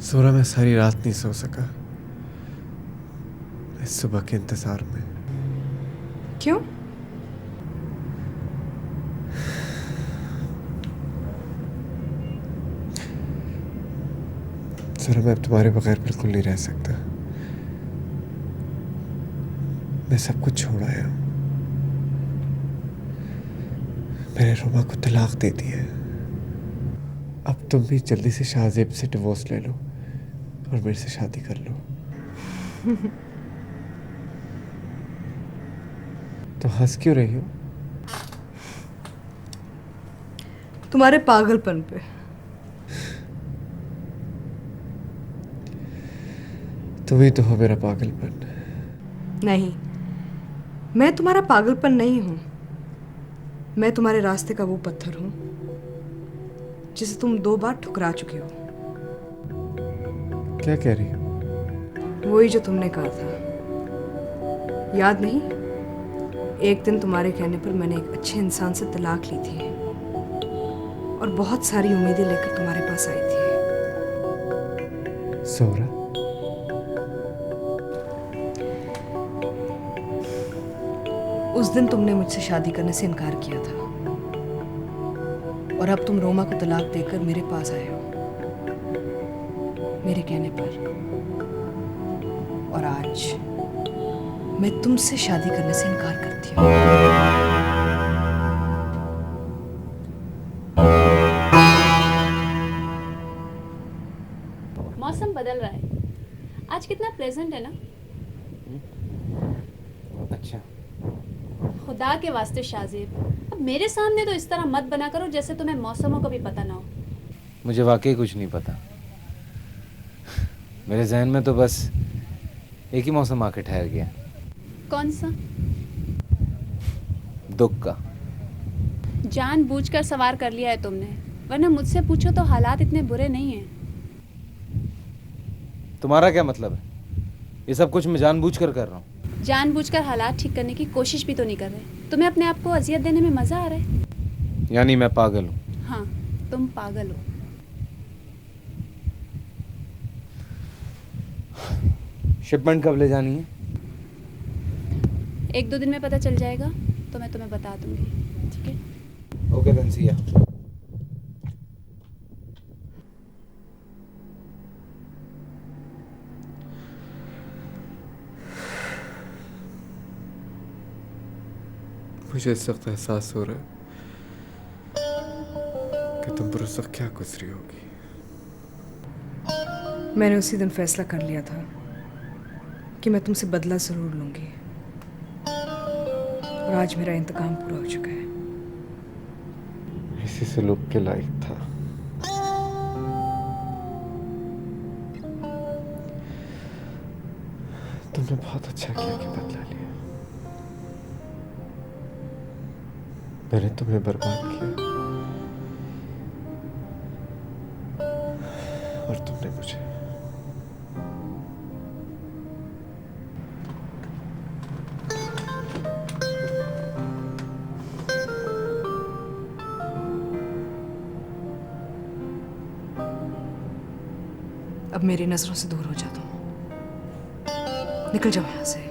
Speaker 2: जोरा, मैं सारी रात नहीं सो सका इस सुबह के इंतजार में।
Speaker 8: क्यों?
Speaker 2: जोरा, मैं अब तुम्हारे बगैर बिल्कुल नहीं रह सकता। मैं सब कुछ छोड़ आया हूं। मैंने रोमा को तलाक दे दी है। अब तुम भी जल्दी से शाहजेब से डिवोर्स ले लो और मेरे से शादी कर लो। तो हंस क्यों रही हो?
Speaker 8: तुम्हारे पागलपन पे।
Speaker 2: तुम ही तो हो मेरा पागलपन।
Speaker 8: नहीं, मैं तुम्हारा पागलपन नहीं हूं। मैं तुम्हारे रास्ते का वो पत्थर हूं जिसे तुम 2 बार ठुकरा चुके हो।
Speaker 2: क्या कह रही हो?
Speaker 8: वही जो तुमने कहा था, याद नहीं? एक दिन तुम्हारे कहने पर मैंने एक अच्छे इंसान से तलाक ली थी और बहुत सारी उम्मीदें लेकर तुम्हारे पास आई थी।
Speaker 2: जोरा,
Speaker 8: उस दिन तुमने मुझसे शादी करने से इनकार किया था और अब तुम रोमा को तलाक देकर मेरे पास आए हो मेरे कहने पर। और आज मैं तुमसे शादी करने से इनकार करती हूँ।
Speaker 6: मौसम बदल रहा है, आज कितना प्लेजेंट है ना।
Speaker 7: अच्छा,
Speaker 6: खुदा के वास्ते शाहजेब, अब मेरे सामने तो इस तरह मत बना करो जैसे तुम्हें मौसमों का भी पता ना हो।
Speaker 7: मुझे वाकई कुछ नहीं पता। मेरे जहन में तो बस एक ही मौसम आके ठहर गया।
Speaker 6: कौन सा?
Speaker 7: दुख का।
Speaker 6: जानबूझकर सवार कर लिया है तुमने, वरना मुझसे पूछो तो हालात इतने बुरे नहीं हैं।
Speaker 7: तुम्हारा क्या मतलब है? ये सब कुछ मैं जानबूझकर कर रहा हूँ।
Speaker 6: जानबूझकर हालात ठीक करने की कोशिश भी तो नहीं कर रहे। तुम्हें अपने आप को अजियत देने में मजा आ रहा है।
Speaker 7: यानी मैं पागल हूँ?
Speaker 6: हाँ, तुम पागल हो।
Speaker 7: शिपमेंट कब ले जानी है?
Speaker 6: 1-2 दिन में पता चल जाएगा तो मैं तुम्हें बता दूंगी, ठीक है?
Speaker 7: ओके देन, सी या।
Speaker 2: मुझे इस वक्त एहसास हो रहा है कि तुम पर उस वक्त क्या गुजरी होगी।
Speaker 8: मैंने उसी दिन फैसला कर लिया था कि मैं तुमसे बदला जरूर लूंगी और आज मेरा इंतकाम पूरा हो चुका है।
Speaker 2: इसी सलूक के लायक था। तुमने बहुत अच्छा किया कि बदला लिया। मैंने तुम्हें बर्बाद किया और तुमने मुझे।
Speaker 8: अब मेरी नजरों से दूर हो जा तुम। निकल जाओ यहां से।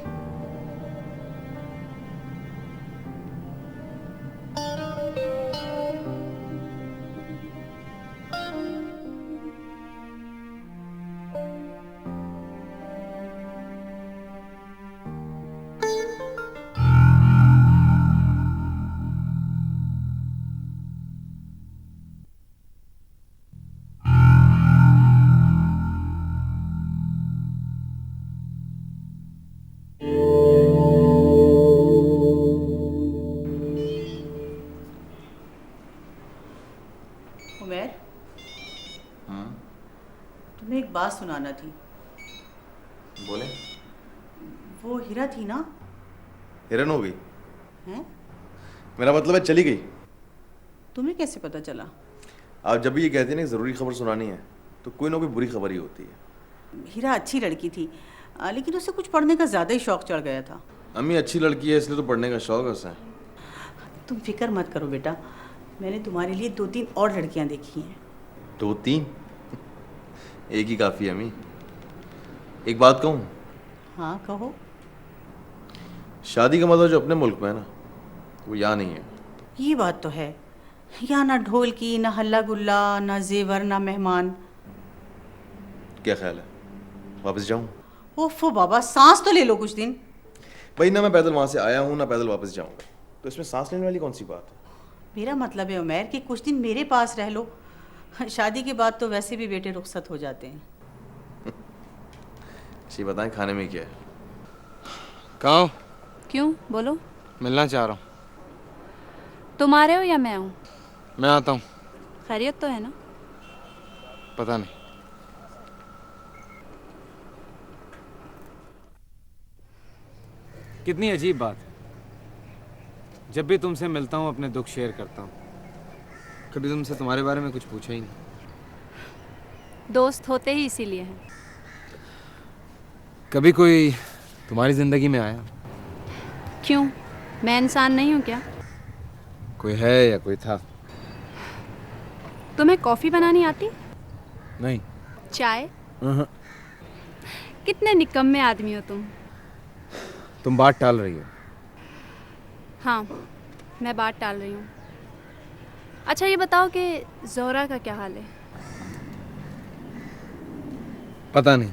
Speaker 10: उमैर,
Speaker 11: हाँ
Speaker 10: तुम्हें एक बात सुनाना थी।
Speaker 11: बोले।
Speaker 10: वो हीरा थी ना,
Speaker 11: हिरन हो गई।
Speaker 10: हैं?
Speaker 11: मेरा मतलब है चली गई।
Speaker 10: तुम्हें कैसे पता चला?
Speaker 11: आप जब भी ये कहते हैं ना ज़रूरी खबर सुनानी है तो कोई ना कोई बुरी खबर ही होती है।
Speaker 10: हीरा अच्छी लड़की थी, लेकिन उसे कुछ पढ़ने का ज़्यादा ही शौक चढ़ गया था।
Speaker 11: अम्मी अच्छी लड़की है इसलिए तो पढ़ने का शौक है उसे।
Speaker 10: तुम फिक्र मत करो बेटा, मैंने तुम्हारे लिए 2-3 और लड़कियां देखी हैं।
Speaker 11: 2-3? एक ही काफ़ी है अम्मी। एक बात कहूँ?
Speaker 10: हाँ कहो।
Speaker 11: शादी का मतलब जो अपने मुल्क में है ना, वो यहाँ नहीं है।
Speaker 10: ये बात तो है, यहाँ ना ढोल की, ना हल्ला गुल्ला, ना जेवर, ना मेहमान।
Speaker 11: क्या ख्याल है, वापस जाऊँ?
Speaker 10: ओफो बाबा, सांस तो ले लो कुछ दिन।
Speaker 11: भाई ना मैं पैदल वहाँ से आया हूँ ना पैदल वापस जाऊँगा, तो इसमें सांस लेने वाली कौन सी बात है?
Speaker 10: मेरा मतलब है उमैर कि कुछ दिन मेरे पास रह लो। शादी के बाद तो वैसे भी बेटे रुखसत हो जाते हैं।
Speaker 11: जी बताएं खाने में क्या है?
Speaker 7: कहाँ हो?
Speaker 6: क्यों, बोलो।
Speaker 7: मिलना चाह रहा हूँ।
Speaker 6: तुम आ रहे हो या मैं आऊँ?
Speaker 7: मैं आता हूँ।
Speaker 6: खैरियत तो है ना?
Speaker 7: पता नहीं। कितनी अजीब बात है, जब भी तुमसे मिलता हूँ अपने दुख शेयर करता हूँ, कभी तुमसे तुम्हारे बारे में कुछ पूछा ही नहीं।
Speaker 6: दोस्त होते ही इसीलिए हैं।
Speaker 7: कभी कोई तुम्हारी जिंदगी में आया?
Speaker 6: क्यों, मैं इंसान नहीं हूँ क्या?
Speaker 7: कोई है या कोई था?
Speaker 6: तुम्हें कॉफ़ी बनानी आती?
Speaker 7: नहीं।
Speaker 6: चाय? कितने निकम्मे आदमी हो
Speaker 7: तुम बात टाल रही हो।
Speaker 6: हाँ, मैं बात टाल रही हूँ। अच्छा ये बताओ कि ज़ोहरा का क्या हाल है?
Speaker 7: पता नहीं,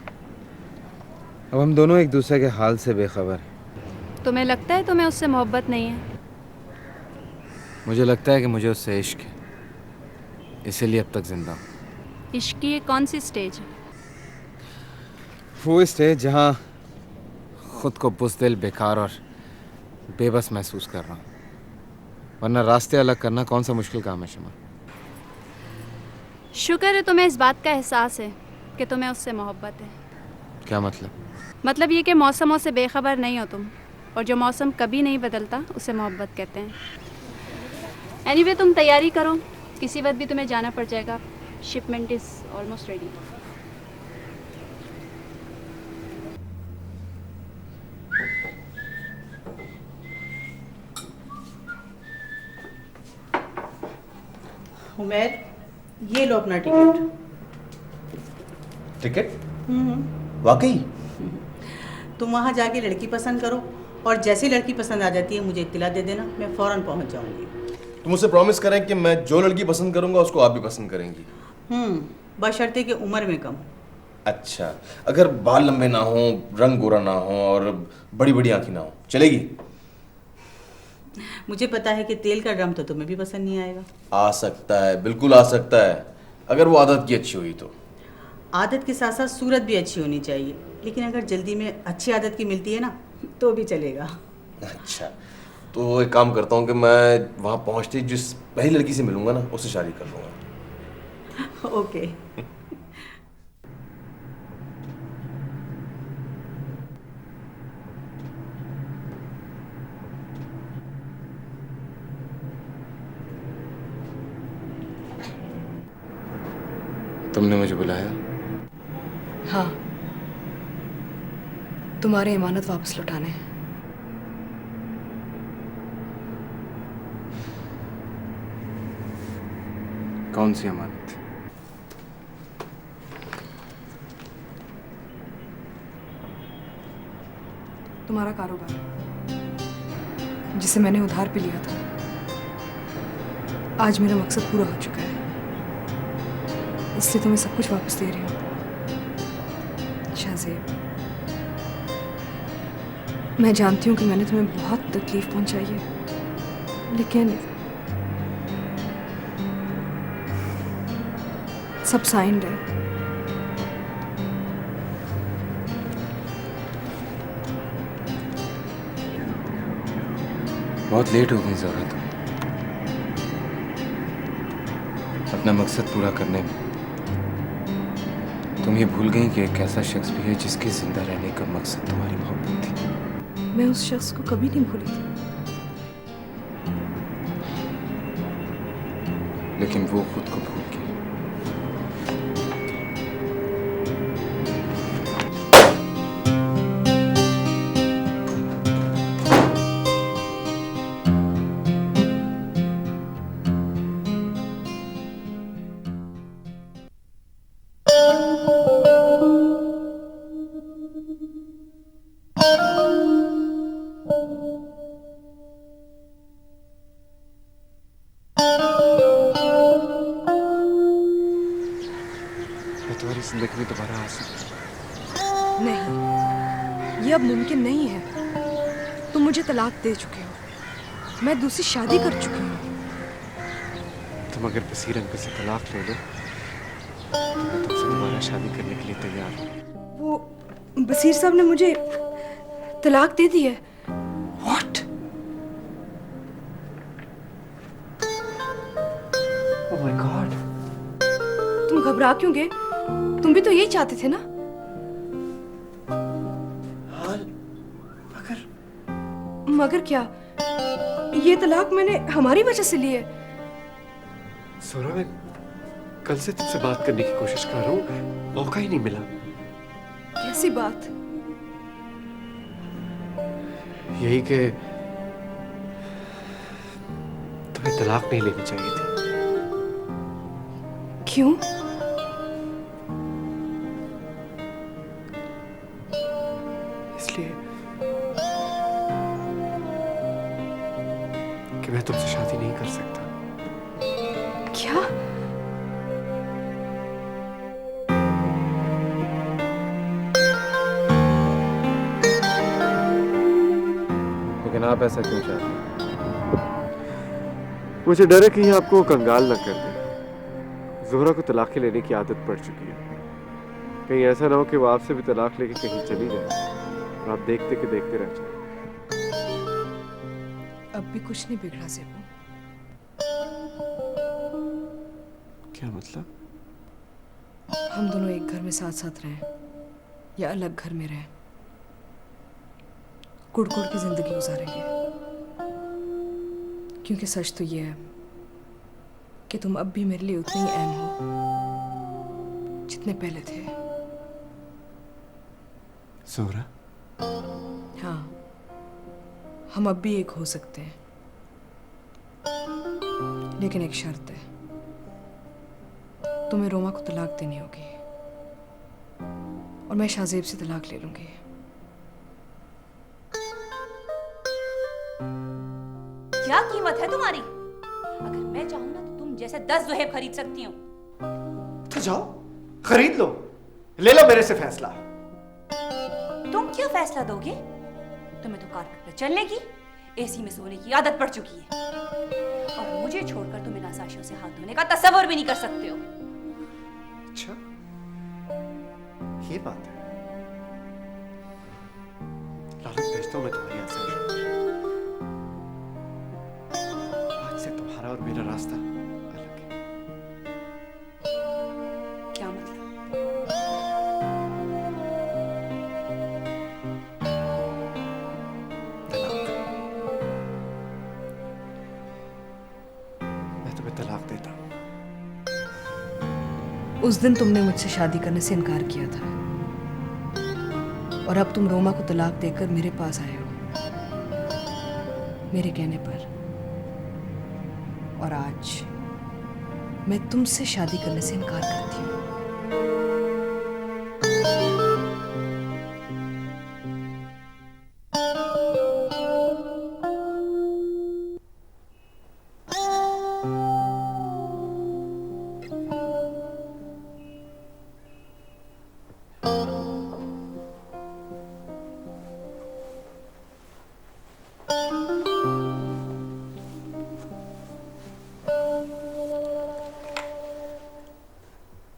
Speaker 7: अब हम दोनों एक दूसरे के हाल से बेखबर हैं।
Speaker 6: तुम्हें लगता है तुम्हें उससे मोहब्बत नहीं है?
Speaker 7: मुझे लगता है कि मुझे उससे इश्क है, इसीलिए अब तक जिंदा हूँ।
Speaker 6: इश्क की ये कौन सी स्टेज है?
Speaker 7: वो स्टेज जहाँ खुद को बुज़दिल, बेकार और बेबस महसूस कर रहा हूँ, वरना रास्ते अलग करना कौन सा मुश्किल काम है शमा।
Speaker 6: शुक्र है तुम्हें इस बात का एहसास है कि तुम्हें उससे मोहब्बत है।
Speaker 7: क्या मतलब?
Speaker 6: मतलब ये कि मौसमों से बेखबर नहीं हो तुम, और जो मौसम कभी नहीं बदलता उसे मोहब्बत कहते हैं। एनीवे तुम तैयारी करो, किसी वक्त भी तुम्हें जाना पड़ जाएगा। Shipment is almost ready.
Speaker 10: Umair, ये लो अपना टिकट।
Speaker 11: टिकट? वाकई?
Speaker 10: तुम वहाँ जाके लड़की पसंद करो, और जैसे लड़की पसंद आ जाती है मुझे इत्तिला दे देना, मैं फ़ौरन पहुँच जाऊँगी।
Speaker 11: तुम मुझसे प्रॉमिस करें कि मैं जो लड़की पसंद करूंगा उसको आप भी पसंद करेंगी?
Speaker 10: बशर्ते कि उम्र में कम।
Speaker 11: अच्छा, अगर बाल लंबे ना हो, रंग गोरा ना हो और बड़ी बड़ी आंखें ना हो, चलेगी?
Speaker 10: मुझे पता है कि तेल का ड्रम तो तुम्हें भी पसंद नहीं आएगा।
Speaker 11: आ सकता है, बिल्कुल आ सकता है, अगर वो आदत की अच्छी हुई तो।
Speaker 10: आदत के साथ साथ सूरत भी अच्छी होनी चाहिए, लेकिन अगर जल्दी में अच्छी आदत की मिलती है ना तो भी चलेगा।
Speaker 11: अच्छा, तो एक काम करता हूँ कि मैं वहाँ पहुँचते ही जिस पहली लड़की से मिलूंगा ना उससे शादी कर लूँगा।
Speaker 10: ओके।
Speaker 7: तुमने मुझे बुलाया?
Speaker 8: हाँ, तुम्हारे इमानत वापस लौटाने हैं।
Speaker 7: कौन सी अमानत?
Speaker 8: तुम्हारा कारोबार, जिसे मैंने उधार पे लिया था, आज मेरा मकसद पूरा हो चुका है, इसलिए तुम्हें सब कुछ वापस दे रही हूँ। शाज़ेब, मैं जानती हूँ कि मैंने तुम्हें बहुत तकलीफ पहुँचाई है, लेकिन सब साइंड है।
Speaker 7: बहुत लेट हो गई ज़ोहरा, तुम अपना मकसद पूरा करने में। तुम ये भूल गई कि एक ऐसा शख्स भी है जिसके जिंदा रहने का मकसद तुम्हारी मोहब्बत थी।
Speaker 8: मैं उस शख्स को कभी नहीं भूली थी,
Speaker 7: लेकिन वो खुद को भूल गई।
Speaker 2: तुम्हारी जिंदगी में दोबारा आ सकती
Speaker 8: नहीं, ये अब मुमकिन नहीं है। तुम मुझे तलाक दे चुके हो, मैं दूसरी शादी कर चुकी हूँ।
Speaker 2: तुम अगर बसीर अंकल से तलाक ले लो तो मैं तुमसे दोबारा शादी करने के लिए तैयार हूँ।
Speaker 8: वो बसीर साहब ने मुझे तलाक दे दी है। What?
Speaker 2: Oh my God!
Speaker 8: तुम घबरा क्यों गए? तुम भी तो यही चाहते थे ना?
Speaker 2: हाँ,
Speaker 8: मगर क्या? ये तलाक मैंने हमारी वजह से ली है।
Speaker 2: सोरा, मैं कल से तुमसे बात करने की कोशिश कर रहा हूँ, मौका ही नहीं मिला।
Speaker 8: कैसी बात?
Speaker 2: यही कि तुम्हें तलाक नहीं लेनी चाहिए थी।
Speaker 8: क्यों?
Speaker 2: इसलिए कि मैं तुमसे शादी नहीं कर सकता।
Speaker 8: क्या?
Speaker 7: लेकिन आप ऐसा क्यों चाहते हैं?
Speaker 2: मुझे डर है कि ये आपको कंगाल न कर दे। ज़ोहरा को तलाक लेने की आदत पड़ चुकी है। कहीं ऐसा ना हो कि वो आपसे भी तलाक लेके कहीं चली जाए और आप देखते कि देखते रह जाए।
Speaker 8: अब भी कुछ नहीं बिगड़ा ज़ेबू।
Speaker 2: क्या मतलब?
Speaker 8: हम दोनों एक घर में साथ साथ रहें या अलग घर में रहें, कुड़ कुड़ की जिंदगी गुजारेंगे। क्योंकि सच तो ये है कि तुम अब भी मेरे लिए उतने ही अहम हो जितने पहले थे।
Speaker 2: ज़ोहरा?
Speaker 8: हाँ, हम अब भी एक हो सकते हैं, लेकिन एक शर्त है। तुम्हें रोमा को तलाक देनी होगी और मैं शाहजेब से तलाक ले लूंगी।
Speaker 1: क्या कीमत है तुम्हारी? अगर मैं चाहूं ना तो तुम जैसे 10 ज़ोहेब खरीद सकती हूँ।
Speaker 15: तो जाओ खरीद लो, ले लो मेरे से फैसला।
Speaker 1: तुम क्या फैसला दोगे? तुम्हें तो कारपेट पर चलने की, एसी में सोने की आदत पड़ चुकी है और मुझे छोड़कर तुम इन आसाशियों से हाथ धोने का तस्वर भी नहीं कर सकते हो।
Speaker 15: अच्छा, ये बात है।
Speaker 2: लालच भेजता हूँ मैं तुम्हारी आसाश। आज से तुम्हारा और मेरा रास्ता अलग है।
Speaker 1: क्या मतलब?
Speaker 2: मैं तुम्हें तलाक देता हूँ।
Speaker 8: उस दिन तुमने मुझसे शादी करने से इनकार किया था और अब तुम रोमा को तलाक देकर मेरे पास आए हो मेरे कहने पर, और आज मैं तुमसे शादी करने से इनकार करती हूँ।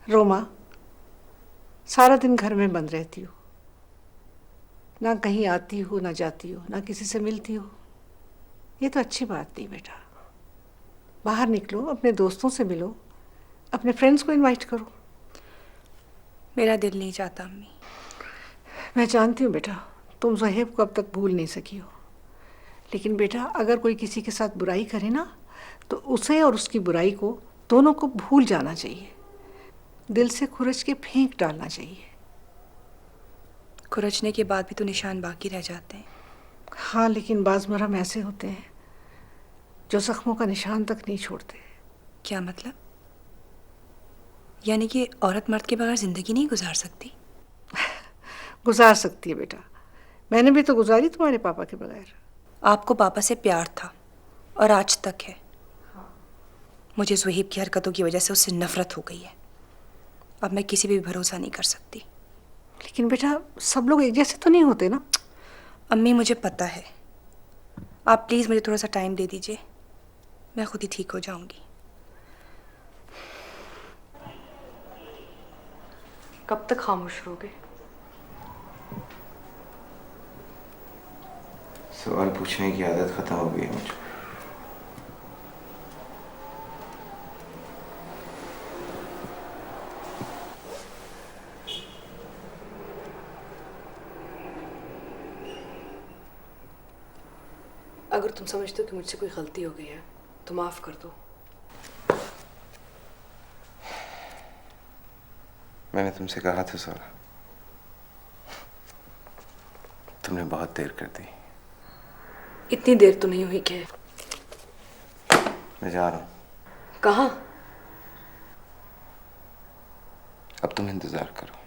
Speaker 4: रोमा, सारा दिन घर में बंद रहती हो, ना कहीं आती हो ना जाती हो, ना किसी से मिलती हो। ये तो अच्छी बात नहीं बेटा। बाहर निकलो, अपने दोस्तों से मिलो, अपने फ्रेंड्स को इनवाइट करो।
Speaker 1: मेरा दिल नहीं चाहता अम्मी।
Speaker 4: मैं जानती हूँ बेटा, तुम ज़ुहैब को अब तक भूल नहीं सकी हो, लेकिन बेटा अगर कोई किसी के साथ बुराई करे ना तो उसे और उसकी बुराई को दोनों को भूल जाना चाहिए, दिल से खुरच के फेंक डालना चाहिए।
Speaker 1: खुरचने के बाद भी तो निशान बाकी रह जाते हैं।
Speaker 4: हाँ, लेकिन बाज़ मरहम ऐसे होते हैं जो ज़ख्मों का निशान तक नहीं छोड़ते।
Speaker 1: क्या मतलब? यानी कि औरत मर्द के बगैर ज़िंदगी नहीं गुजार सकती?
Speaker 4: गुजार सकती है बेटा, मैंने भी तो गुजारी तुम्हारे पापा के बगैर।
Speaker 1: आपको पापा से प्यार था और आज तक है। मुझे ज़ुहैब की हरकतों की वजह से उससे नफरत हो गई है। अब मैं किसी पे भी भरोसा नहीं कर सकती।
Speaker 4: लेकिन बेटा सब लोग एक जैसे तो नहीं होते ना।
Speaker 1: अम्मी मुझे पता है, आप प्लीज़ मुझे थोड़ा सा टाइम दे दीजिए, मैं खुद ही ठीक हो जाऊंगी।
Speaker 8: कब तक खामोश रहोगे?
Speaker 7: सवाल पूछने की आदत खत्म हो गई है मुझे।
Speaker 8: अगर तुम समझते हो कि मुझसे कोई गलती हो गई है तो माफ कर दो।
Speaker 7: मैंने तुमसे कहा था सोरा, तुमने बहुत देर कर दी।
Speaker 8: इतनी देर तो नहीं हुई कि
Speaker 7: मैं जा रहा हूं।
Speaker 8: कहाँ?
Speaker 7: अब तुम इंतजार करो,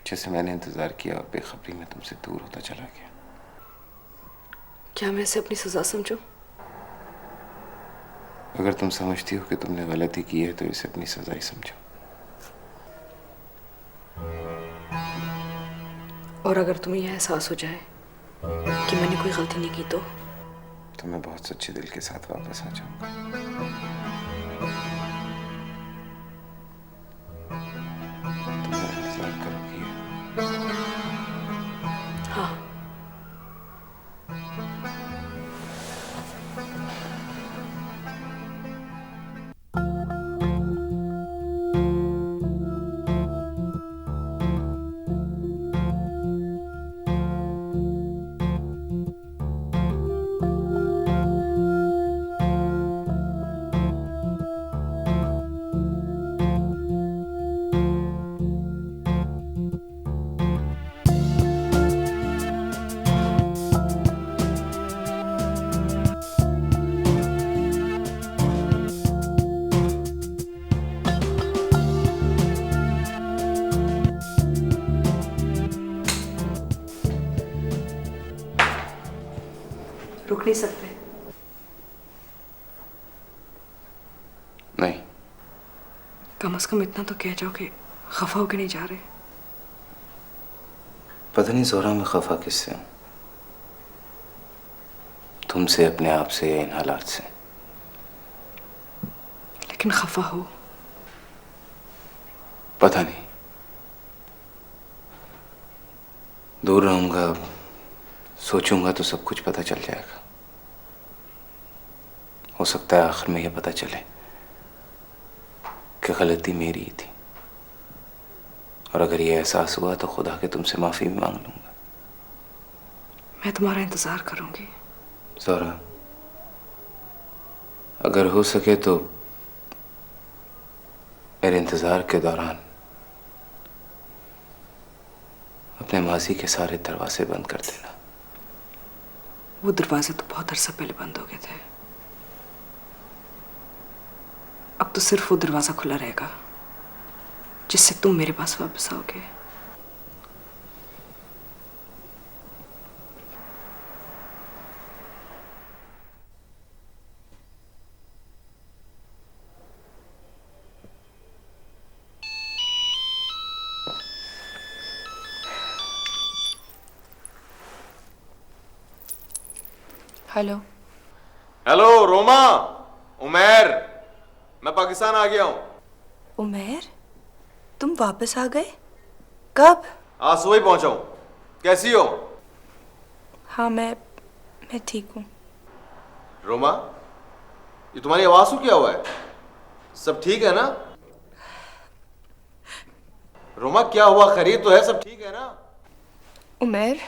Speaker 7: जैसे मैंने इंतजार किया और बेखबरी में तुमसे दूर होता चला गया।
Speaker 8: क्या मैं इसे अपनी सजा समझूं?
Speaker 7: अगर तुम समझती हो कि तुमने गलती की है तो इसे अपनी सजा ही समझो।
Speaker 8: और अगर तुम्हें यह एहसास हो जाए कि मैंने कोई गलती नहीं की तो
Speaker 7: मैं बहुत सच्चे दिल के साथ वापस आ जाऊंगा। तुम मेरा इंतजार करोगी?
Speaker 8: हाँ। रुक नहीं सकते?
Speaker 7: नहीं।
Speaker 8: कम से कम इतना तो कह जाओ कि खफा होके नहीं जा रहे।
Speaker 7: पता नहीं जोहरा मैं खफा किससे हूं, तुमसे, अपने आप से या इन हालात से।
Speaker 8: लेकिन खफा हो?
Speaker 7: पता नहीं, दूर रहूंगा, सोचूंगा तो सब कुछ पता चल जाएगा। हो सकता है आखिर में यह पता चले कि गलती मेरी ही थी, और अगर यह एहसास हुआ तो खुदा के तुमसे माफी भी मांग लूंगा।
Speaker 8: मैं तुम्हारा इंतजार करूंगी।
Speaker 7: जोहरा, अगर हो सके तो मेरे इंतजार के दौरान अपने माजी के सारे दरवाजे बंद कर देना।
Speaker 8: वो दरवाजे तो बहुत अरसा पहले बंद हो गए थे, अब तो सिर्फ वो दरवाजा खुला रहेगा जिससे तुम मेरे पास वापस आओगे।
Speaker 1: हेलो।
Speaker 11: हेलो रोमा, उमैर, मैं पाकिस्तान आ गया हूँ।
Speaker 1: उमैर, तुम वापस आ गए? कब?
Speaker 11: आज सुबह ही पहुंचा हूँ। कैसी हो?
Speaker 1: हाँ, मैं ठीक हूँ।
Speaker 11: रोमा, ये तुम्हारी आवाज को क्या हुआ है? सब ठीक है ना? रोमा क्या हुआ, खैरियत तो है? सब ठीक है ना?
Speaker 1: उमैर,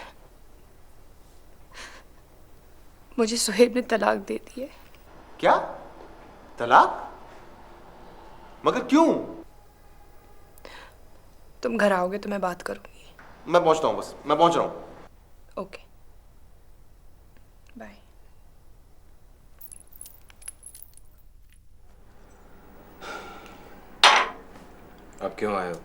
Speaker 1: मुझे सुहेब ने तलाक दे दी है।
Speaker 11: क्या? तलाक? मगर क्यों?
Speaker 1: तुम घर आओगे तो मैं बात करूंगी।
Speaker 11: मैं पहुंचता हूँ, बस मैं पहुंच रहा हूँ।
Speaker 1: Okay, bye.
Speaker 7: अब क्यों आए हो?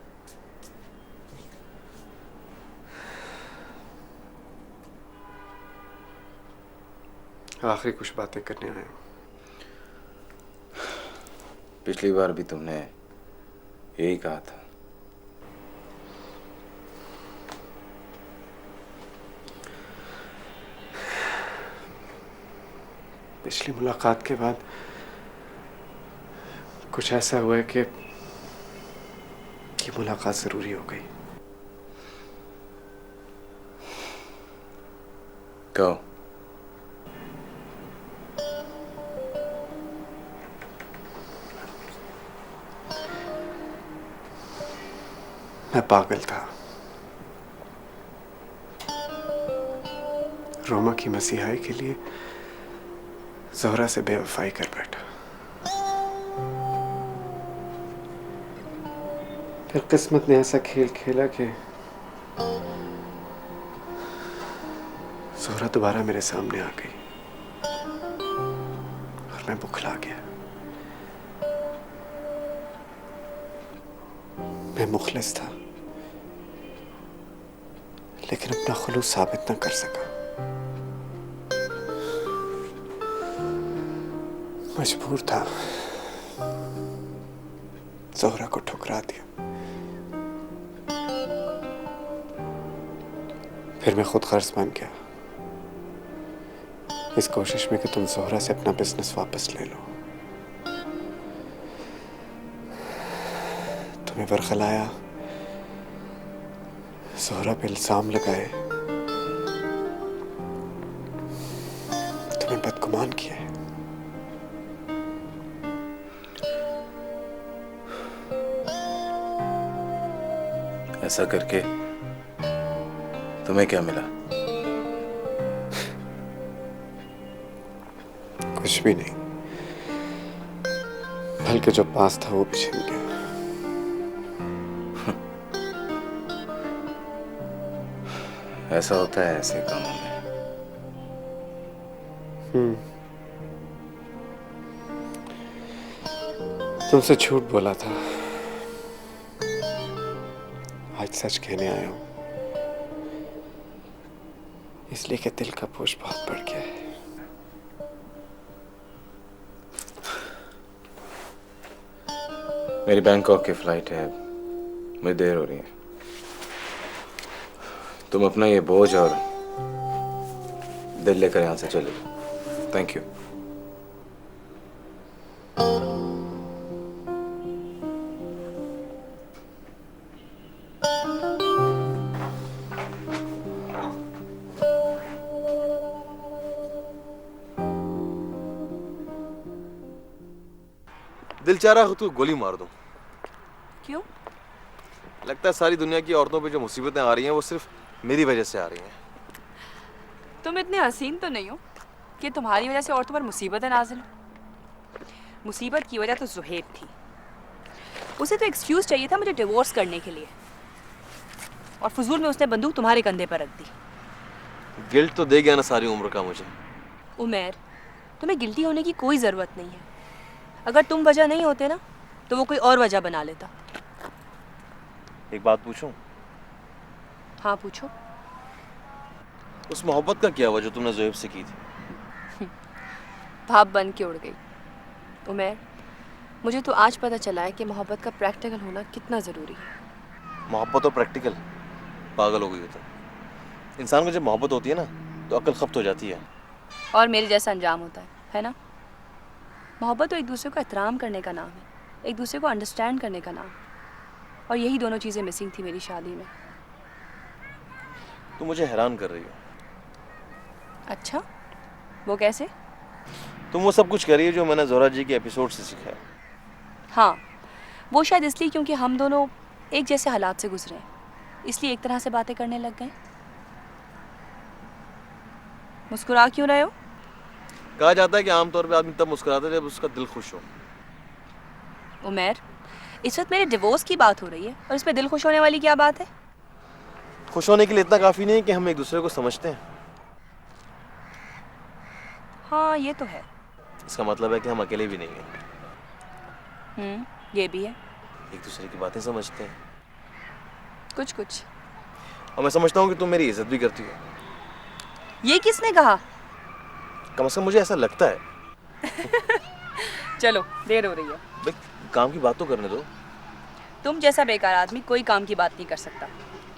Speaker 2: आखिरी कुछ बातें करने आया हूँ।
Speaker 7: पिछली बार भी तुमने यही कहा था।
Speaker 2: पिछली मुलाकात के बाद कुछ ऐसा हुआ है कि मुलाकात जरूरी हो गई।
Speaker 7: कहो।
Speaker 2: मैं पागल था। रोमा की मसीहाई के लिए ज़ोहरा से बेवफाई कर बैठा। फिर किस्मत ने ऐसा खेल खेला कि ज़ोहरा दोबारा मेरे सामने आ गई और मैं बुखला गया। मैं मुखलिस था, लेकिन अपना खुलूस साबित न कर सका। मजबूर था, ज़ोहरा को ठुकरा दिया। फिर मैं खुद गर्ज बन गया, इस कोशिश में कि तुम ज़ोहरा से अपना बिजनेस वापस ले लो। तुम्हें बरखलाया, ज़ोहरा पे इल्जाम लगाए, तुम्हें बदगुमान किया है।
Speaker 7: ऐसा करके तुम्हें क्या मिला?
Speaker 2: कुछ भी नहीं, बल्कि जो पास था वो भी छिन गया।
Speaker 7: ऐसा होता है ऐसे कामों में।
Speaker 2: तुमसे झूठ बोला था, आज सच कहने आया हूं, इसलिए कि दिल का बोझ बहुत बढ़ गया है।
Speaker 7: मेरी बैंकॉक की फ्लाइट है, मुझे देर हो रही है। तुम अपना ये बोझ और दिल लेकर यहां से चले जाओ। Thank you.
Speaker 11: दिल चाह रहा खुद को गोली मार दूं।
Speaker 1: क्यों?
Speaker 11: लगता है सारी दुनिया की औरतों पे जो मुसीबतें आ रही हैं वो सिर्फ मेरी वजह से आ रही हैं।
Speaker 1: तुम इतने हसीन तो नहीं हो कि तुम्हारी वजह से औरतों पर मुसीबतें नाज़िल हो। मुसीबत की वजह तो ज़ुहैब थी। उसे तो एक्सक्यूज़ चाहिए था मुझे डिवोर्स करने के लिए, और फजूल में उसने बंदूक तुम्हारे कंधे पर रख दी।
Speaker 11: गिल्ट तो दे गया ना सारी उम्र का मुझे।
Speaker 1: उमैर, तुम्हें गिल्टी होने की कोई ज़रूरत नहीं है। अगर तुम वजह नहीं होते ना तो वो कोई और वजह बना लेता।
Speaker 11: एक बात पूछूं?
Speaker 1: हाँ पूछो।
Speaker 11: उस मोहब्बत का क्या हुआ जो तुमने ज़ुहैब से की थी?
Speaker 1: भाप बन के उड़ गई। उमैर, मुझे तो आज पता चला है कि मोहब्बत का प्रैक्टिकल होना कितना ज़रूरी है।
Speaker 11: मोहब्बत और प्रैक्टिकल? पागल हो गई हो तुम। इंसान को जब मोहब्बत होती है ना तो अक्ल खप्त हो जाती है।
Speaker 1: और मेरे जैसा अंजाम होता है ना? मोहब्बत तो एक दूसरे को एहतराम करने का नाम है, एक दूसरे को अंडरस्टैंड करने का नाम, और यही दोनों चीज़ें मिसिंग थी मेरी शादी में।
Speaker 11: तुम मुझे हैरान कर रही हो।
Speaker 1: अच्छा, वो कैसे?
Speaker 11: तुम वो सब कुछ कर रही है जो मैंने ज़ोहरा जी के एपिसोड से सीखा है।
Speaker 1: हाँ, वो शायद इसलिए क्योंकि हम दोनों एक जैसे हालात से गुजरे हैं, इसलिए एक तरह से बातें करने लग गए। मुस्कुरा क्यों रहे हो?
Speaker 5: कहा जाता है कि आमतौर पे आदमी तब मुस्कुराता है जब उसका दिल खुश हो।
Speaker 1: उमैर, इस वक्त मेरे डिवोर्स की बात हो रही है और इस पे दिल खुश होने वाली क्या बात है?
Speaker 5: खुश होने के लिए इतना काफी नहीं है कि हम एक दूसरे को समझते हैं।
Speaker 1: हाँ, ये तो है।
Speaker 5: इसका मतलब है कि हम अकेले भी नहीं हैं।
Speaker 1: ये भी है।
Speaker 5: एक दूसरे की बातें समझते हैं।
Speaker 1: कुछ कुछ।
Speaker 5: और मैं समझता हूँ कि तुम मेरी इज्जत भी करती हो।
Speaker 1: ये किसने कहा?
Speaker 5: कम से कम मुझे ऐसा लगता है।
Speaker 1: चलो, देर हो रही है।
Speaker 5: भाई, काम की बात तो करने दो।
Speaker 1: तुम जैसा बेकार आदमी कोई काम की बात नहीं कर सकता।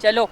Speaker 1: चलो।